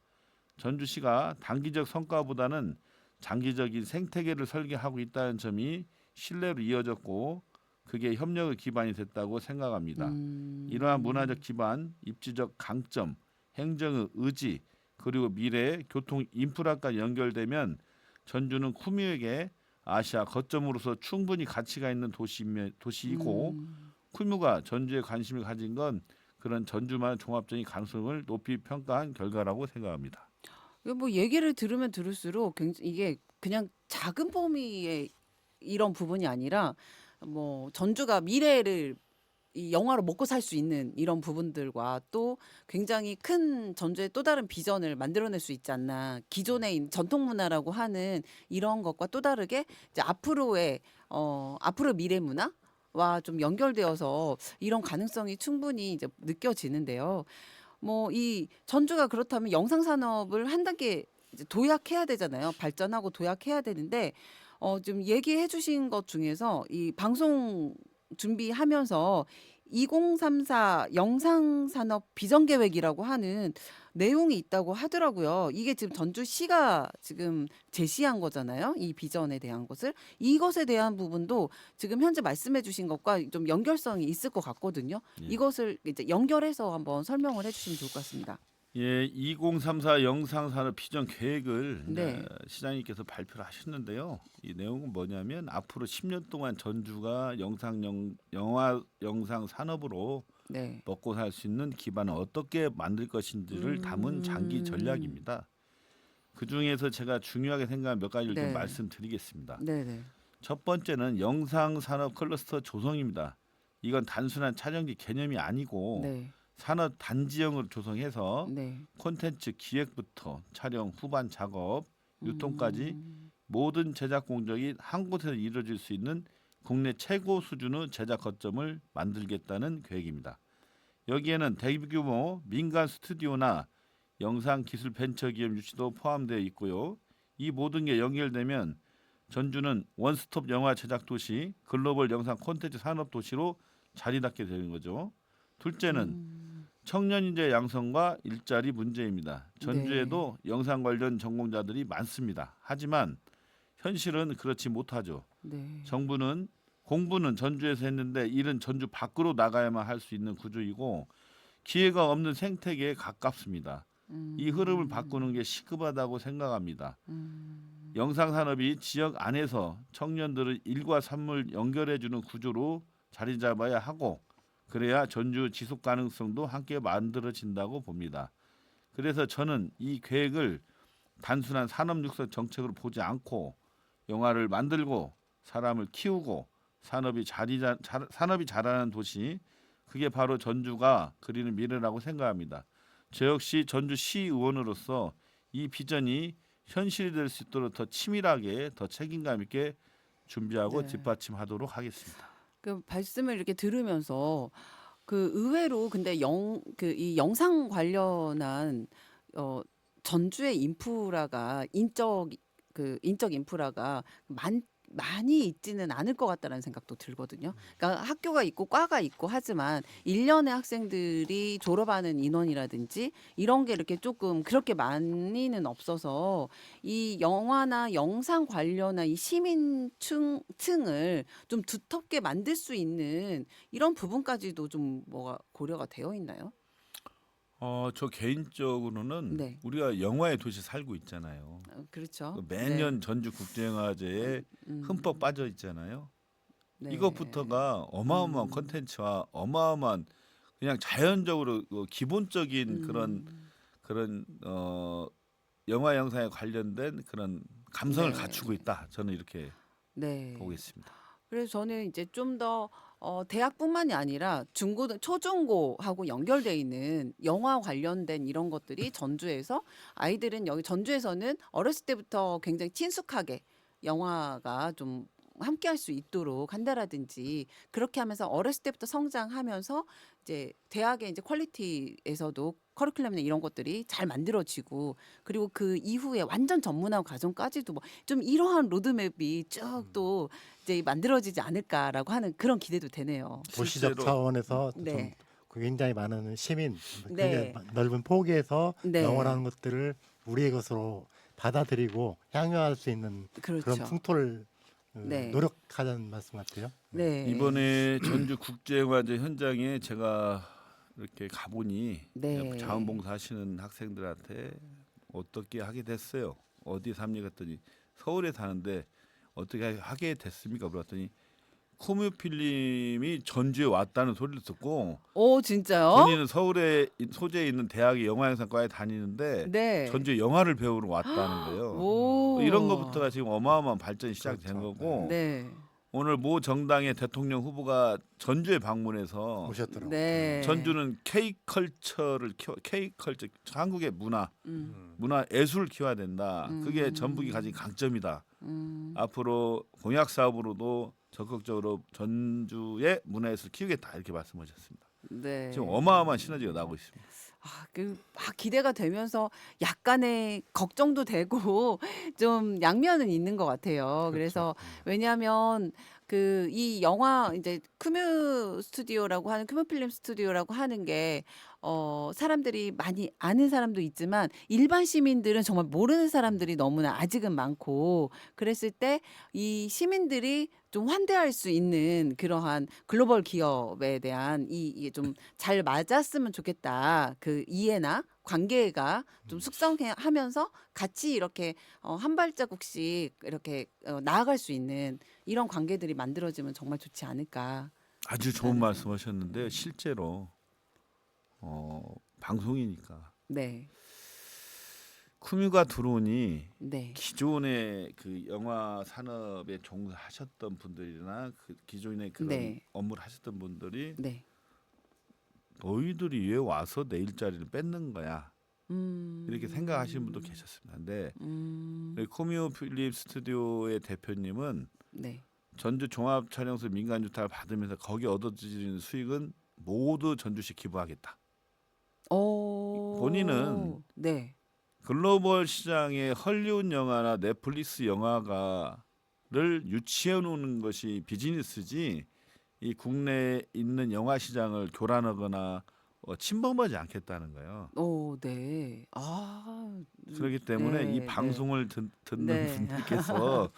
전주시가 단기적 성과보다는 장기적인 생태계를 설계하고 있다는 점이 신뢰로 이어졌고 그게 협력의 기반이 됐다고 생각합니다. 이러한 문화적 기반, 입지적 강점, 행정의 의지, 그리고 미래의 교통 인프라까지 연결되면 전주는 쿠뮤에게 아시아 거점으로서 충분히 가치가 있는 도시이고 쿠뮤가 전주에 관심을 가진 건 그런 전주만의 종합적인 가능성을 높이 평가한 결과라고 생각합니다. 뭐 얘기를 들으면 들을수록 이게 그냥 작은 범위의 이런 부분이 아니라 뭐 전주가 미래를 이 영화로 먹고 살 수 있는 이런 부분들과 또 굉장히 큰 전주의 또 다른 비전을 만들어낼 수 있지 않나. 기존의 전통 문화라고 하는 이런 것과 또 다르게 이제 앞으로의 미래 문화와 좀 연결되어서 이런 가능성이 충분히 이제 느껴지는데요. 뭐 이 전주가 그렇다면 영상 산업을 한 단계 이제 도약해야 되잖아요. 발전하고 도약해야 되는데 좀 얘기해 주신 것 중에서 이 방송 준비하면서 2034 영상산업 비전계획이라고 하는 내용이 있다고 하더라고요. 이게 지금 전주시가 지금 제시한 거잖아요. 이 비전에 대한 것을. 이것에 대한 부분도 지금 현재 말씀해 주신 것과 좀 연결성이 있을 것 같거든요. 예. 이것을 이제 연결해서 한번 설명을 해 주시면 좋을 것 같습니다. 예, 2034 영상산업 비전 계획을 네. 시장님께서 발표를 하셨는데요. 이 내용은 뭐냐면 앞으로 10년 동안 전주가 영화 영상 산업으로 네. 먹고 살 수 있는 기반을 어떻게 만들 것인지를 담은 장기 전략입니다. 그 중에서 제가 중요하게 생각한 몇 가지를 네. 좀 말씀드리겠습니다. 네네. 첫 번째는 영상 산업 클러스터 조성입니다. 이건 단순한 촬영지 개념이 아니고 네. 산업 단지형으로 조성해서 네. 콘텐츠 기획부터 촬영 후반 작업, 유통까지 모든 제작 공정이 한 곳에서 이루어질 수 있는 국내 최고 수준의 제작 거점을 만들겠다는 계획입니다. 여기에는 대규모 민간 스튜디오나 영상 기술 벤처 기업 유치도 포함되어 있고요. 이 모든 게 연결되면 전주는 원스톱 영화 제작 도시, 글로벌 영상 콘텐츠 산업 도시로 자리 잡게 되는 거죠. 둘째는 청년 인재 양성과 일자리 문제입니다. 전주에도 영상 관련 전공자들이 많습니다. 하지만 현실은 그렇지 못하죠. 네. 정부는 공부는 전주에서 했는데 일은 전주 밖으로 나가야만 할 수 있는 구조이고 기회가 없는 생태계에 가깝습니다. 이 흐름을 음. 바꾸는 게 시급하다고 생각합니다. 음. 영상 산업이 지역 안에서 청년들을 일과 삶을 연결해주는 구조로 자리 잡아야 하고 그래야 전주 지속 가능성도 함께 만들어진다고 봅니다. 그래서 저는 이 계획을 단순한 산업 육성 정책으로 보지 않고 영화를 만들고 사람을 키우고 산업이 자라는 도시 그게 바로 전주가 그리는 미래라고 생각합니다. 저 역시 전주시 의원으로서 이 비전이 현실이 될 수 있도록 더 치밀하게 더 책임감 있게 준비하고 네. 뒷받침하도록 하겠습니다. 그 말씀을 이렇게 들으면서 그 의외로 근데 이 영상 관련한 전주의 인프라가 인적 인프라가 많이 있지는 않을 것 같다는 생각도 들거든요. 그러니까 학교가 있고 과가 있고 하지만 1년에 학생들이 졸업하는 인원이라든지 이런 게 이렇게 조금 그렇게 많이는 없어서 이 영화나 영상 관련한 이 시민층을 좀 두텁게 만들 수 있는 이런 부분까지도 좀 뭐가 고려가 되어 있나요? 저 개인적으로는 네. 우리가 영화의 도시 살고 있잖아요. 그렇죠. 매년 전주 국제영화제에 네. 흠뻑 빠져 있잖아요. 네. 이것부터가 어마어마한 콘텐츠와 어마어마한 그냥 자연적으로 기본적인 그런 영화 영상에 관련된 그런 감성을 네. 갖추고 있다. 저는 이렇게 네. 보고 있습니다. 그래서 저는 이제 좀 더 대학뿐만이 아니라 초중고하고 연결돼 있는 영화 관련된 이런 것들이 전주에서 아이들은 여기 전주에서는 어렸을 때부터 굉장히 친숙하게 영화가 좀 함께 할 수 있도록 한다라든지 그렇게 하면서 어렸을 때부터 성장하면서 이제 대학의 이제 퀄리티에서도 커리큘럼이나 이런 것들이 잘 만들어지고 그리고 그 이후에 완전 전문화 과정까지도 뭐 좀 이러한 로드맵이 쭉 또 이제 만들어지지 않을까라고 하는 그런 기대도 되네요. 도시적 실제로 차원에서 네. 좀 굉장히 많은 시민, 네. 굉장히 넓은 폭에서 네. 영화라는 것들을 우리의 것으로 받아들이고 향유할 수 있는 그런 그렇죠. 풍토를 네. 노력하자는 말씀 같아요. 네. 이번에 전주 국제영화제 현장에 제가 이렇게 가보니 네. 자원봉사 하시는 학생들한테 어떻게 하게 됐어요? 어디 삽니까? 했더니 서울에 사는데 어떻게 하게 됐습니까? 물었더니 코뮤 필름이 전주에 왔다는 소리를 듣고 오 진짜요? 본인은 서울에 소재에 있는 대학의 영화영상과에 다니는데 네. 전주에 영화를 배우러 왔다는 거예요. 오. 이런 것부터가 지금 어마어마한 발전이 시작된 그렇죠. 거고 네. 오늘 모 정당의 대통령 후보가 전주에 방문해서 오셨더라고요. 네. 전주는 K컬처 한국의 문화 예술을 키워야 된다. 그게 전북이 가진 강점이다. 앞으로 공약 사업으로도 적극적으로 전주의 문화예술 키우겠다 이렇게 말씀하셨습니다. 네. 지금 어마어마한 시너지가 나오고 있습니다. 막 기대가 되면서 약간의 걱정도 되고 좀 양면은 있는 것 같아요. 그래서 왜냐하면 그 이 영화 이제 큐뮤 필름 스튜디오라고 하는 게 사람들이 많이 아는 사람도 있지만 일반 시민들은 정말 모르는 사람들이 너무나 아직은 많고 그랬을 때 이 시민들이 좀 환대할 수 있는 그러한 글로벌 기업에 대한 이게 좀 잘 맞았으면 좋겠다. 그 이해나 관계가 좀 숙성하면서 같이 이렇게 한 발자국씩 이렇게 나아갈 수 있는 이런 관계들이 만들어지면 정말 좋지 않을까. 아주 좋은 말씀하셨는데 실제로 방송이니까 네, 쿠뮤가 들어오니 네, 기존의 그 영화 산업에 종사하셨던 분들이나 그 기존의 그런 네. 업무를 하셨던 분들이 네. 너희들이 왜 와서 내 일자리를 뺏는 거야 이렇게 생각하시는 분도 계셨습니다. 근데 코뮤 필립 스튜디오의 대표님은 네. 전주 종합촬영소 민간주택을 받으면서 거기 얻어지는 수익은 모두 전주시 기부하겠다. 본인은 네, 글로벌 시장의 헐리우드 영화나 넷플릭스 영화가를 유치해 놓는 것이 비즈니스지 이 국내에 있는 영화 시장을 교란하거나 침범하지 않겠다는 거예요. 네. 그렇기 때문에 네, 이 방송을 듣는 네. 분들께서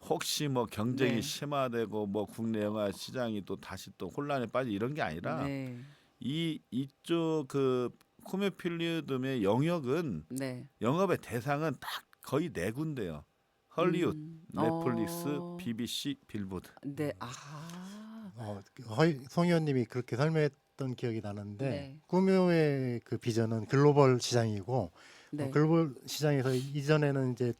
혹시 뭐 경쟁이 네. 심화되고 뭐 국내 영화 시장이 또 다시 또 혼란에 빠지 이런 게 아니라 네. 이쪽 그 코미필리듬의 영역은 네. 영업의 대상은 딱 거의 네 군데요. 헐리우드, 넷플릭스, 어. BBC, 빌보드. 네. 송 의원님이 그렇게 설명했던 기억이 나는데 네. 꾸며의 그 비전은 글로벌 시장이고 네. 글로벌 시장에서 이전에는 이제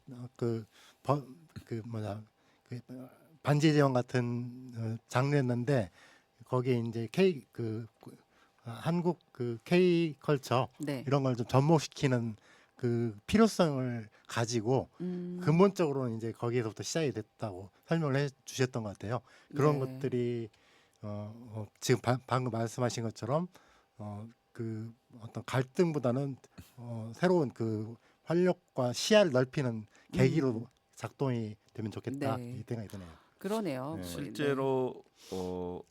반지의 제왕 같은 장르였는데 거기에 이제 한국 그 K 컬처 네. 이런 걸 좀 접목시키는 그 필요성을 가지고 근본적으로는 이제 거기에서부터 시작이 됐다고 설명을 해주셨던 것 같아요. 그런 네. 것들이 지금 방금 말씀하신 것처럼 그 어떤 갈등보다는 새로운 그 활력과 시야를 넓히는 계기로 작동이 되면 좋겠다 네. 이 생각이 드네요. 그러네요. 네. 실제로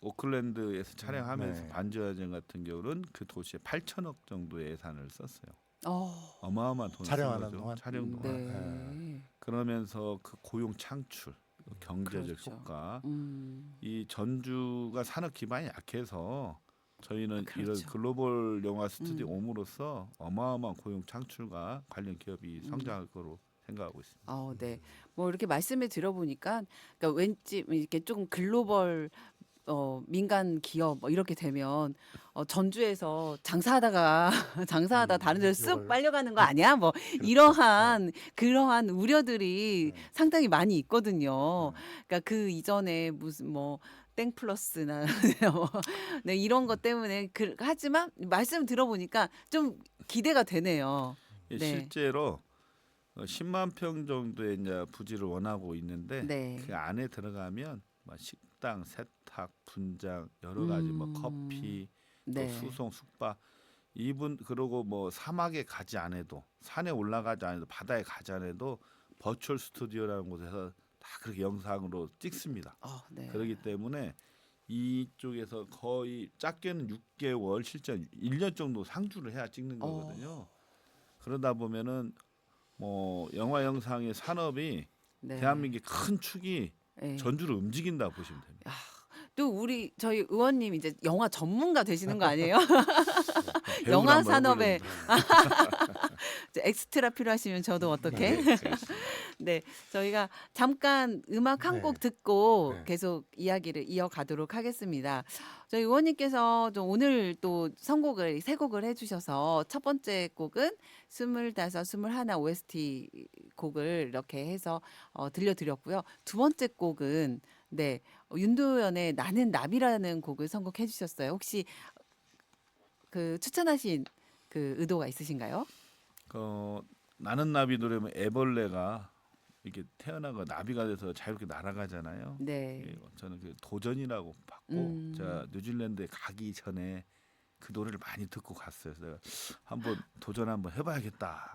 오클랜드에서 촬영하면서 네. 반지의제왕 같은 경우는 그 도시에 8천억 정도의 예산을 썼어요. 어. 어마어마한 돈을 촬영하는 쓴 거죠. 동안? 촬영 동안. 네. 그러면서 그 고용 창출, 경제적 그렇죠. 효과, 음. 이 전주가 산업 기반이 약해서 저희는 그렇죠. 이런 글로벌 영화 스튜디오 옴으로써 어마어마한 고용 창출과 관련 기업이 성장할 거로 생각하고 있습니다. 네. 뭐 이렇게 말씀을 들어보니까 그러니까 왠지 이렇게 조금 글로벌 민간 기업 뭐 이렇게 되면 전주에서 장사하다 다른 데로 쑥 이걸- 빨려가는 거 아니야? 뭐 이러한 그러한 우려들이 상당히 많이 있거든요. 그러니까 그 이전에 무슨 뭐 땡플러스나 네, 이런 것 때문에 하지만 말씀 들어보니까 좀 기대가 되네요. 예, 네. 실제로 10만 평 정도의 이제 부지를 원하고 있는데 네. 그 안에 들어가면 뭐 식당, 세탁, 분장 여러 가지 뭐 커피, 또 네. 수송, 숙박 그러고 뭐 사막에 가지 않아도 산에 올라가지 않아도 바다에 가지 않아도 버추얼 스튜디오라는 곳에서 다 그렇게 영상으로 찍습니다. 네. 그렇기 때문에 이쪽에서 거의 작게는 6개월, 실제 1년 정도 상주를 해야 찍는 거거든요. 그러다 보면은 뭐 영화 영상의 산업이 네. 대한민국의 큰 축이 네. 전주를 움직인다 보시면 됩니다. 또 저희 의원님 이제 영화 전문가 되시는 거 아니에요? 배우를 영화 한번 산업에 해보려고 이제 엑스트라 필요하시면 저도 어떻게? 네, 그렇습니다. 네, 저희가 잠깐 음악 한 네. 곡 듣고 네. 계속 이야기를 이어가도록 하겠습니다. 저희 의원님께서 좀 오늘 또 선곡을 세 곡을 해주셔서 첫 번째 곡은 25, 21 OST 곡을 이렇게 해서 들려드렸고요. 두 번째 곡은 네 윤도현의 나는 나비라는 곡을 선곡해 주셨어요. 혹시 그 추천하신 그 의도가 있으신가요? 나는 나비 노래면 애벌레가 이렇게 태어나고 나비가 돼서 자유롭게 날아가잖아요. 네. 예, 저는 그 도전이라고 봤고 제가 뉴질랜드에 가기 전에 그 노래를 많이 듣고 갔어요. 그래서 한번 도전 한번 해봐야겠다.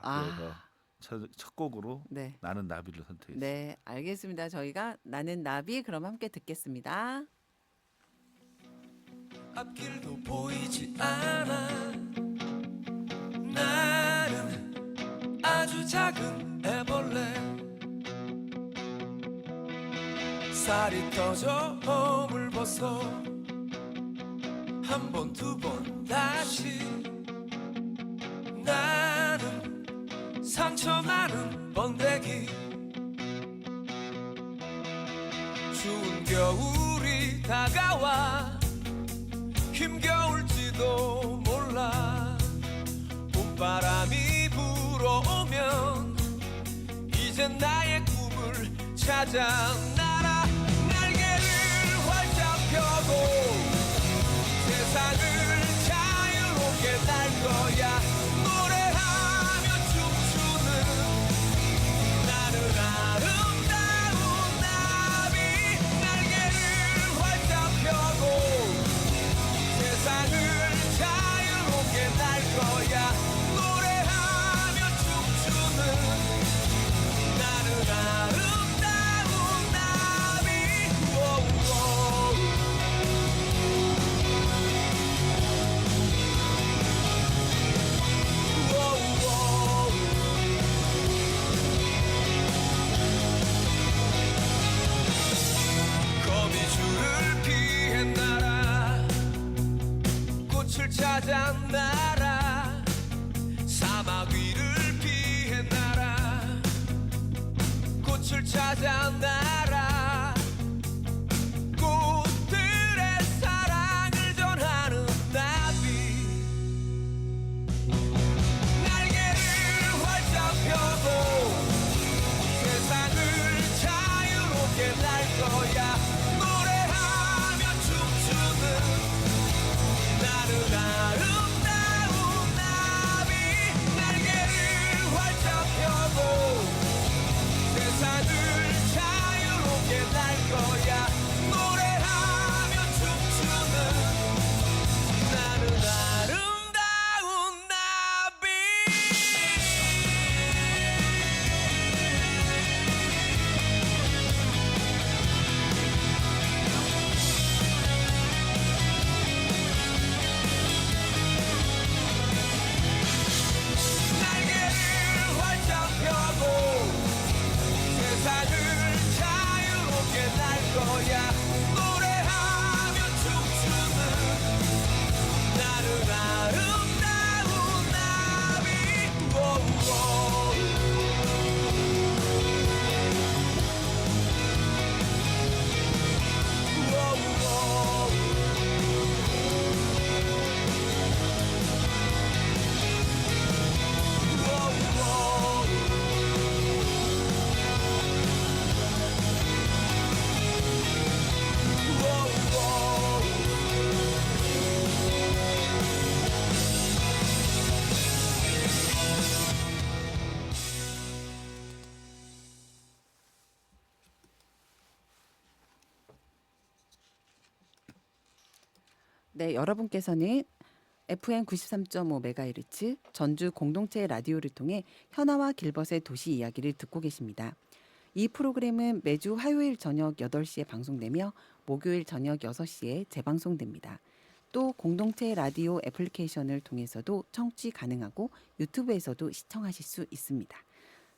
그래서 첫 곡으로 네. 나는 나비를 선택했어요. 네, 알겠습니다. 저희가 나는 나비 그럼 함께 듣겠습니다. 앞길도 보이지 않아 나는 아주 작은 애벌레 살이 터져 허물 벗어 한 번 두 번 다시 나는 상처 많은 번데기 추운 겨울이 다가와 힘겨울지도 몰라 봄바람이 불어오면 이젠 나의 꿈을 찾아 날아 날개를 활짝 펴고 세상을 자유롭게 날 거야 노래하며 춤추는 나는 아름다운 나비 날개를 활짝 펴고 세상을 자유롭게 날 거야 노래하며 춤추는 나는 아름다운 나비 오오. 찾아 날아 사막 위를 피해 날아 꽃을 찾아 날아 꽃들의 사랑을 전하는 나비 날개를 활짝 펴고 세상을 자유롭게 날 거야 노래하며 춤추는 나는 아름다운 나비 날개를 활짝 펴고 세상을 자유롭게 날 거야 노래하며 춤추는 나는 아름다운 나비 날개를 활짝 펴고 세상을 자유롭게 날 거야 노래하며 춤추는 나는 아름다운 나비 네, 여러분께서는 FM 93.5MHz 전주 공동체 라디오를 통해 현아와 길벗의 도시 이야기를 듣고 계십니다. 이 프로그램은 매주 화요일 저녁 8시에 방송되며 목요일 저녁 6시에 재방송됩니다. 또 공동체 라디오 애플리케이션을 통해서도 청취 가능하고 유튜브에서도 시청하실 수 있습니다.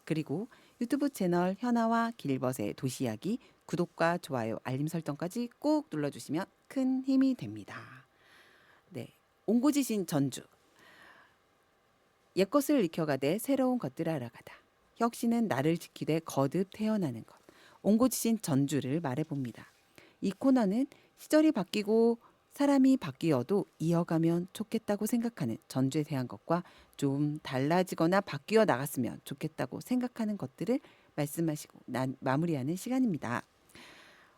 그리고 유튜브 채널 현아와 길벗의 도시 이야기 구독과 좋아요, 알림 설정까지 꼭 눌러주시면 큰 힘이 됩니다. 네, 옹고지신 전주. 옛것을 익혀가되 새로운 것들을 알아가다. 혁신은 나를 지키되 거듭 태어나는 것. 옹고지신 전주를 말해봅니다. 이 코너는 시절이 바뀌고 사람이 바뀌어도 이어가면 좋겠다고 생각하는 전주에 대한 것과 좀 달라지거나 바뀌어 나갔으면 좋겠다고 생각하는 것들을 말씀하시고 마무리하는 시간입니다.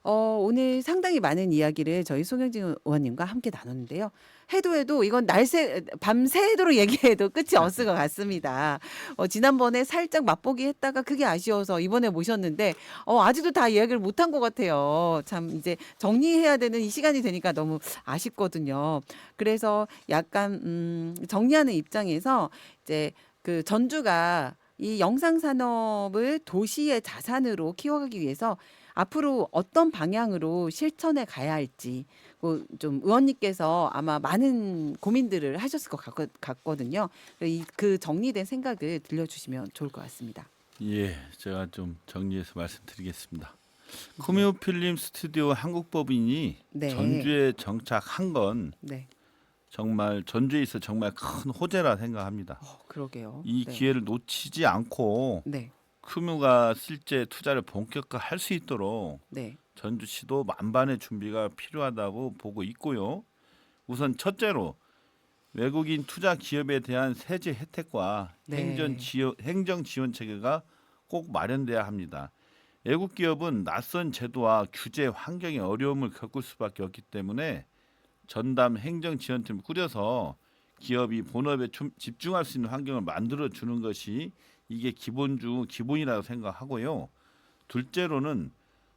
오늘 상당히 많은 이야기를 저희 송영진 의원님과 함께 나눴는데요. 해도 이건 밤새도록 얘기해도 끝이 없을 것 같습니다. 지난번에 살짝 맛보기 했다가 그게 아쉬워서 이번에 모셨는데 아직도 다 이야기를 못한 것 같아요. 참 이제 정리해야 되는 이 시간이 되니까 너무 아쉽거든요. 그래서 약간 정리하는 입장에서 이제 그 전주가 이 영상 산업을 도시의 자산으로 키워가기 위해서 앞으로 어떤 방향으로 실천해 가야 할지 좀 의원님께서 아마 많은 고민들을 하셨을 것 같거든요. 그 정리된 생각을 들려주시면 좋을 것 같습니다. 예, 제가 좀 정리해서 말씀드리겠습니다. 코미오 필름 스튜디오 한국법인이 네. 전주에 정착한 건 네, 정말 전주에 있어 정말 큰 호재라 생각합니다. 그러게요. 이 네. 기회를 놓치지 않고 네, 크뮤가 실제 투자를 본격화할 수 있도록 네, 전주시도 만반의 준비가 필요하다고 보고 있고요. 우선 첫째로 외국인 투자 기업에 대한 세제 혜택과 네. 행정 지원 체계가 꼭 마련돼야 합니다. 외국 기업은 낯선 제도와 규제 환경에 어려움을 겪을 수밖에 없기 때문에 전담 행정 지원팀을 꾸려서 기업이 본업에 집중할 수 있는 환경을 만들어 주는 것이 이게 기본이라고 생각하고요. 둘째로는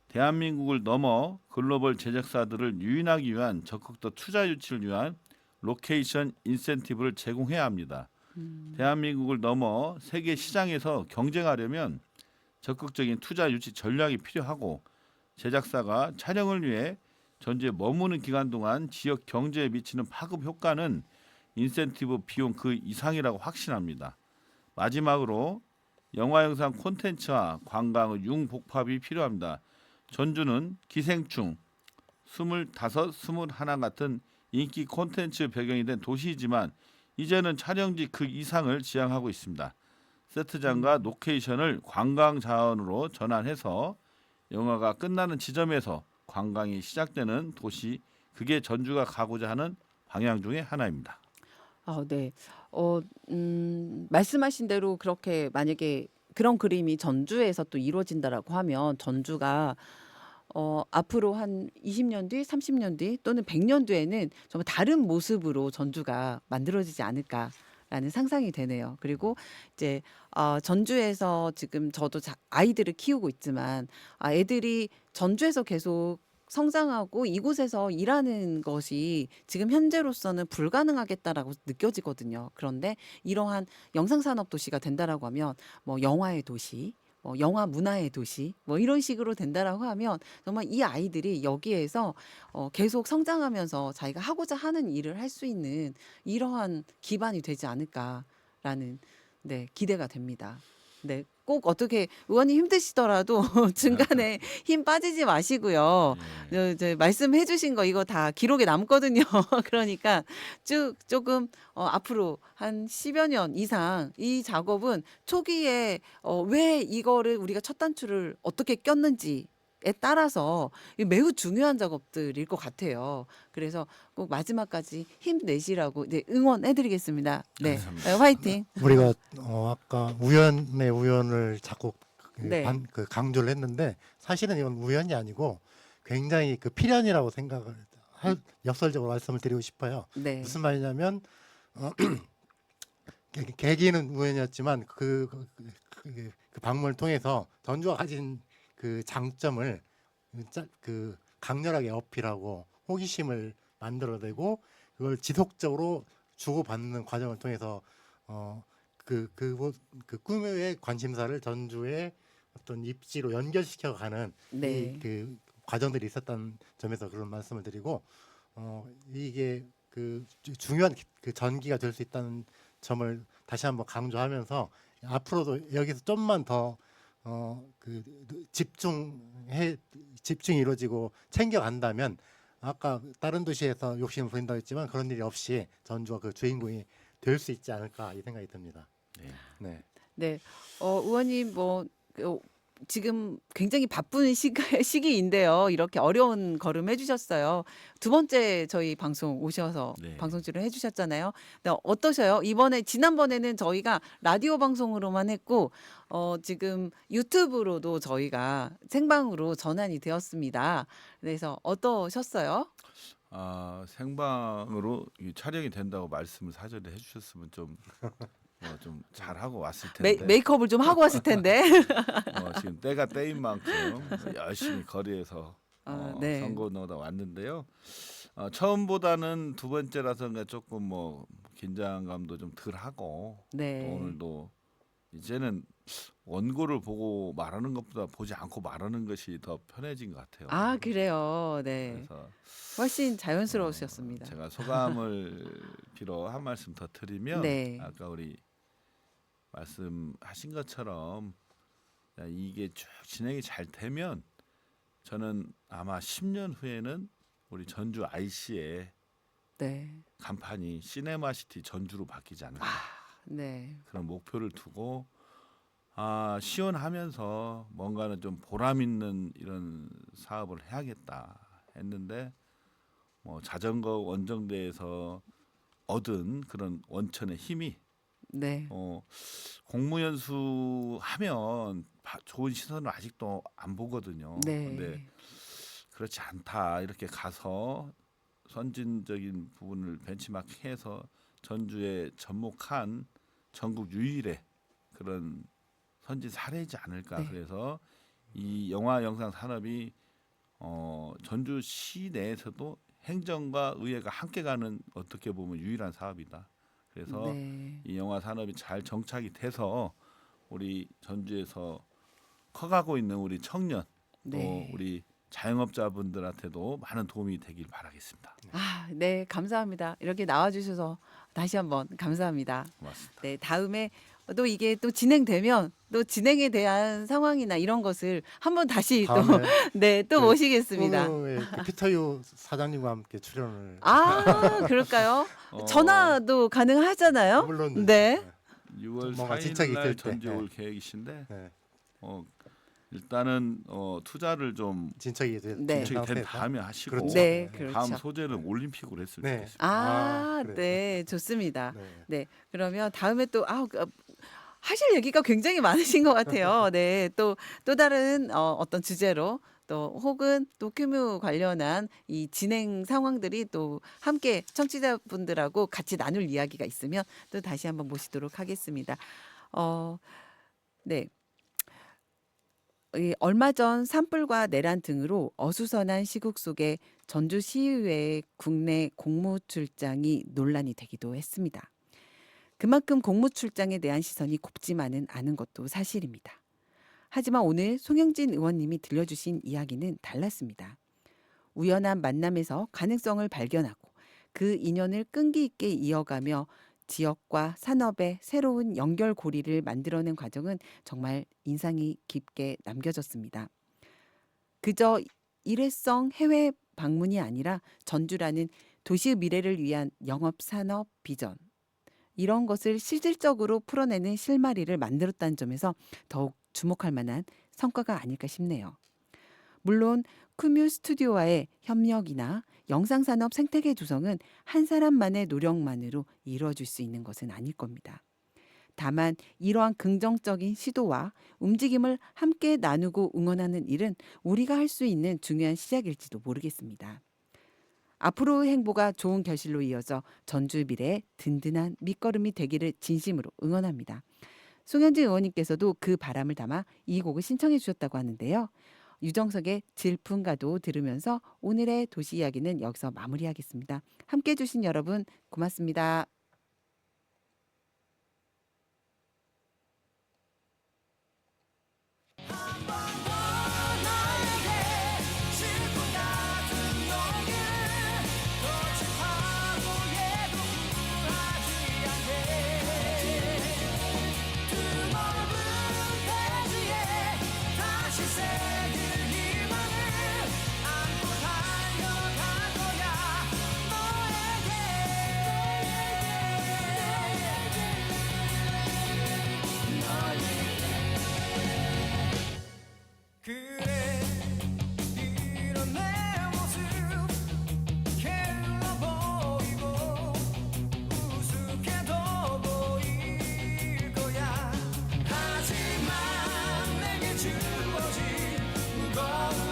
대한민국을 넘어 글로벌 제작사들을 유인하기 위한 적극 더 투자 유치를 위한 로케이션 인센티브를 제공해야 합니다. 대한민국을 넘어 세계 시장에서 경쟁하려면 적극적인 투자 유치 전략이 필요하고 제작사가 촬영을 위해 전주에 머무는 기간 동안 지역 경제에 미치는 파급 효과는 인센티브 비용 그 이상이라고 확신합니다. 마지막으로 영화 영상 콘텐츠와 관광의 융복합이 필요합니다. 전주는 기생충 25, 21 같은 인기 콘텐츠 배경이 된 도시이지만 이제는 촬영지 그 이상을 지향하고 있습니다. 세트장과 로케이션을 관광 자원으로 전환해서 영화가 끝나는 지점에서 관광이 시작되는 도시, 그게 전주가 가고자 하는 방향 중에 하나입니다. 네. 말씀하신 대로 그렇게 만약에 그런 그림이 전주에서 또 이루어진다라고 하면 전주가 앞으로 한 20년 뒤, 30년 뒤 또는 100년 뒤에는 정말 다른 모습으로 전주가 만들어지지 않을까라는 상상이 되네요. 그리고 이제 전주에서 지금 저도 아이들을 키우고 있지만 애들이 전주에서 계속 성장하고 이곳에서 일하는 것이 지금 현재로서는 불가능하겠다라고 느껴지거든요. 그런데 이러한 영상산업 도시가 된다라고 하면 뭐 영화의 도시, 뭐 영화 문화의 도시, 뭐 이런 식으로 된다라고 하면 정말 이 아이들이 여기에서 계속 성장하면서 자기가 하고자 하는 일을 할 수 있는 이러한 기반이 되지 않을까라는 네, 기대가 됩니다. 네, 꼭 어떻게 의원님 힘드시더라도 중간에 힘 빠지지 마시고요. 이제 말씀해 주신 거 이거 다 기록에 남거든요. 그러니까 쭉 조금 앞으로 한 10여 년 이상 이 작업은 초기에 왜 이거를 우리가 첫 단추를 어떻게 꼈는지에 따라서 매우 중요한 작업들일 것 같아요. 그래서 꼭 마지막까지 힘내시라고 네, 응원해드리겠습니다. 네, 감사합니다. 화이팅. 우리가 아까 우연의 우연을 자꾸 네. 강조를 했는데 사실은 이건 우연이 아니고 굉장히 그 필연이라고 생각을 역설적으로 말씀을 드리고 싶어요. 네. 무슨 말이냐면 계기는 우연이었지만 그 방문을 통해서 전주가 가진 그 장점을 그 강렬하게 어필하고 호기심을 만들어내고 그걸 지속적으로 주고받는 과정을 통해서 그 꿈의 관심사를 전주의 어떤 입지로 연결시켜가는 네. 그 과정들이 있었다는 점에서 그런 말씀을 드리고 이게 그 중요한 그 전기가 될 수 있다는 점을 다시 한번 강조하면서 앞으로도 여기서 좀만 더 집중이 이루어지고 챙겨간다면 아까 다른 도시에서 욕심을 부린다고 했지만 그런 일이 없이 전주가 그 주인공이 될 수 있지 않을까 이 생각이 듭니다. 네. 네. 네, 의원님 지금 굉장히 바쁜 시기인데요. 이렇게 어려운 걸음 해주셨어요. 두 번째 저희 방송 오셔서 네. 방송 출연 해주셨잖아요. 네, 어떠셔요? 지난번에는 저희가 라디오 방송으로만 했고 지금 유튜브로도 저희가 생방으로 전환이 되었습니다. 그래서 어떠셨어요? 생방으로 이 촬영이 된다고 말씀을 사전에 해주셨으면 좀 잘하고 왔을 텐데 메이크업을 좀 하고 왔을 텐데. 지금 때가 때인 만큼 열심히 거리에서 네. 선거 운동하다 왔는데요. 처음보다는 두 번째라서 조금 뭐 긴장감도 좀 덜하고 네. 또 오늘도 이제는 원고를 보고 말하는 것보다 보지 않고 말하는 것이 더 편해진 것 같아요. 아, 그래요. 네. 그래서 훨씬 자연스러우셨습니다. 제가 소감을 빌어 한 말씀 더 드리면 네. 아까 우리 말씀하신 것처럼 이게 쭉 진행이 잘 되면 저는 아마 10년 후에는 우리 전주 IC의 네. 간판이 시네마시티 전주로 바뀌지 않을까 네. 그런 목표를 두고 시원하면서 뭔가는 좀 보람 있는 이런 사업을 해야겠다 했는데 뭐 자전거 원정대에서 얻은 그런 원천의 힘이 네. 공무연수 하면 좋은 시선을 아직도 안 보거든요. 네. 근데 그렇지 않다. 이렇게 가서 선진적인 부분을 벤치마킹해서 전주에 접목한 전국 유일의 그런 선진 사례이지 않을까. 네. 그래서 이 영화 영상 산업이 전주 시내에서도 행정과 의회가 함께 가는 어떻게 보면 유일한 사업이다. 그래서 네. 이 영화 산업이 잘 정착이 돼서 우리 전주에서 커가고 있는 우리 청년 또 네. 우리 자영업자분들한테도 많은 도움이 되길 바라겠습니다. 네, 감사합니다. 이렇게 나와주셔서 다시 한번 감사합니다. 고맙습니다. 네, 다음에 또 이게 또 진행되면 또 진행에 대한 상황이나 이런 것을 한번 다시 또 다음에 네, 또 그 모시겠습니다. 꿈의 그 피터유 사장님과 함께 출연을 아, 그럴까요? 어, 전화도 가능하잖아요. 물론 네. 6월 뭔가 4일 진척이 날 있을 때. 전주 올 네. 계획이신데 네. 일단은 투자를 좀 진척이 된 네. 진척이 된 상태에서. 다음에 하시고 그렇죠. 네, 네. 그렇죠. 다음 소재는 올림픽으로 했으면 네. 좋겠습니다. 아, 그래요. 네, 좋습니다. 네. 네, 그러면 다음에 또 하실 얘기가 굉장히 많으신 것 같아요. 네, 또 다른 어떤 주제로 또 혹은 또 규모 관련한 이 진행 상황들이 또 함께 청취자분들하고 같이 나눌 이야기가 있으면 또 다시 한번 모시도록 하겠습니다. 네. 이 얼마 전 산불과 내란 등으로 어수선한 시국 속에 전주시의회의 국내 공무 출장이 논란이 되기도 했습니다. 그만큼 공무 출장에 대한 시선이 곱지만은 않은 것도 사실입니다. 하지만 오늘 송영진 의원님이 들려주신 이야기는 달랐습니다. 우연한 만남에서 가능성을 발견하고 그 인연을 끈기 있게 이어가며 지역과 산업의 새로운 연결고리를 만들어낸 과정은 정말 인상이 깊게 남겨졌습니다. 그저 일회성 해외 방문이 아니라 전주라는 도시의 미래를 위한 영업산업 비전, 이런 것을 실질적으로 풀어내는 실마리를 만들었다는 점에서 더욱 주목할 만한 성과가 아닐까 싶네요. 물론 쿠뮤 스튜디오와의 협력이나 영상산업 생태계 조성은 한 사람만의 노력만으로 이루어질 수 있는 것은 아닐 겁니다. 다만 이러한 긍정적인 시도와 움직임을 함께 나누고 응원하는 일은 우리가 할 수 있는 중요한 시작일지도 모르겠습니다. 앞으로의 행보가 좋은 결실로 이어져 전주 미래의 든든한 밑거름이 되기를 진심으로 응원합니다. 송현진 의원님께서도 그 바람을 담아 이 곡을 신청해 주셨다고 하는데요. 유정석의 질풍가도 들으면서 오늘의 도시 이야기는 여기서 마무리하겠습니다. 함께해 주신 여러분 고맙습니다. 그래 이런 내 모습 게을러 보이고 우습게도 보일 거야. 하지만 내게 주어진 무거운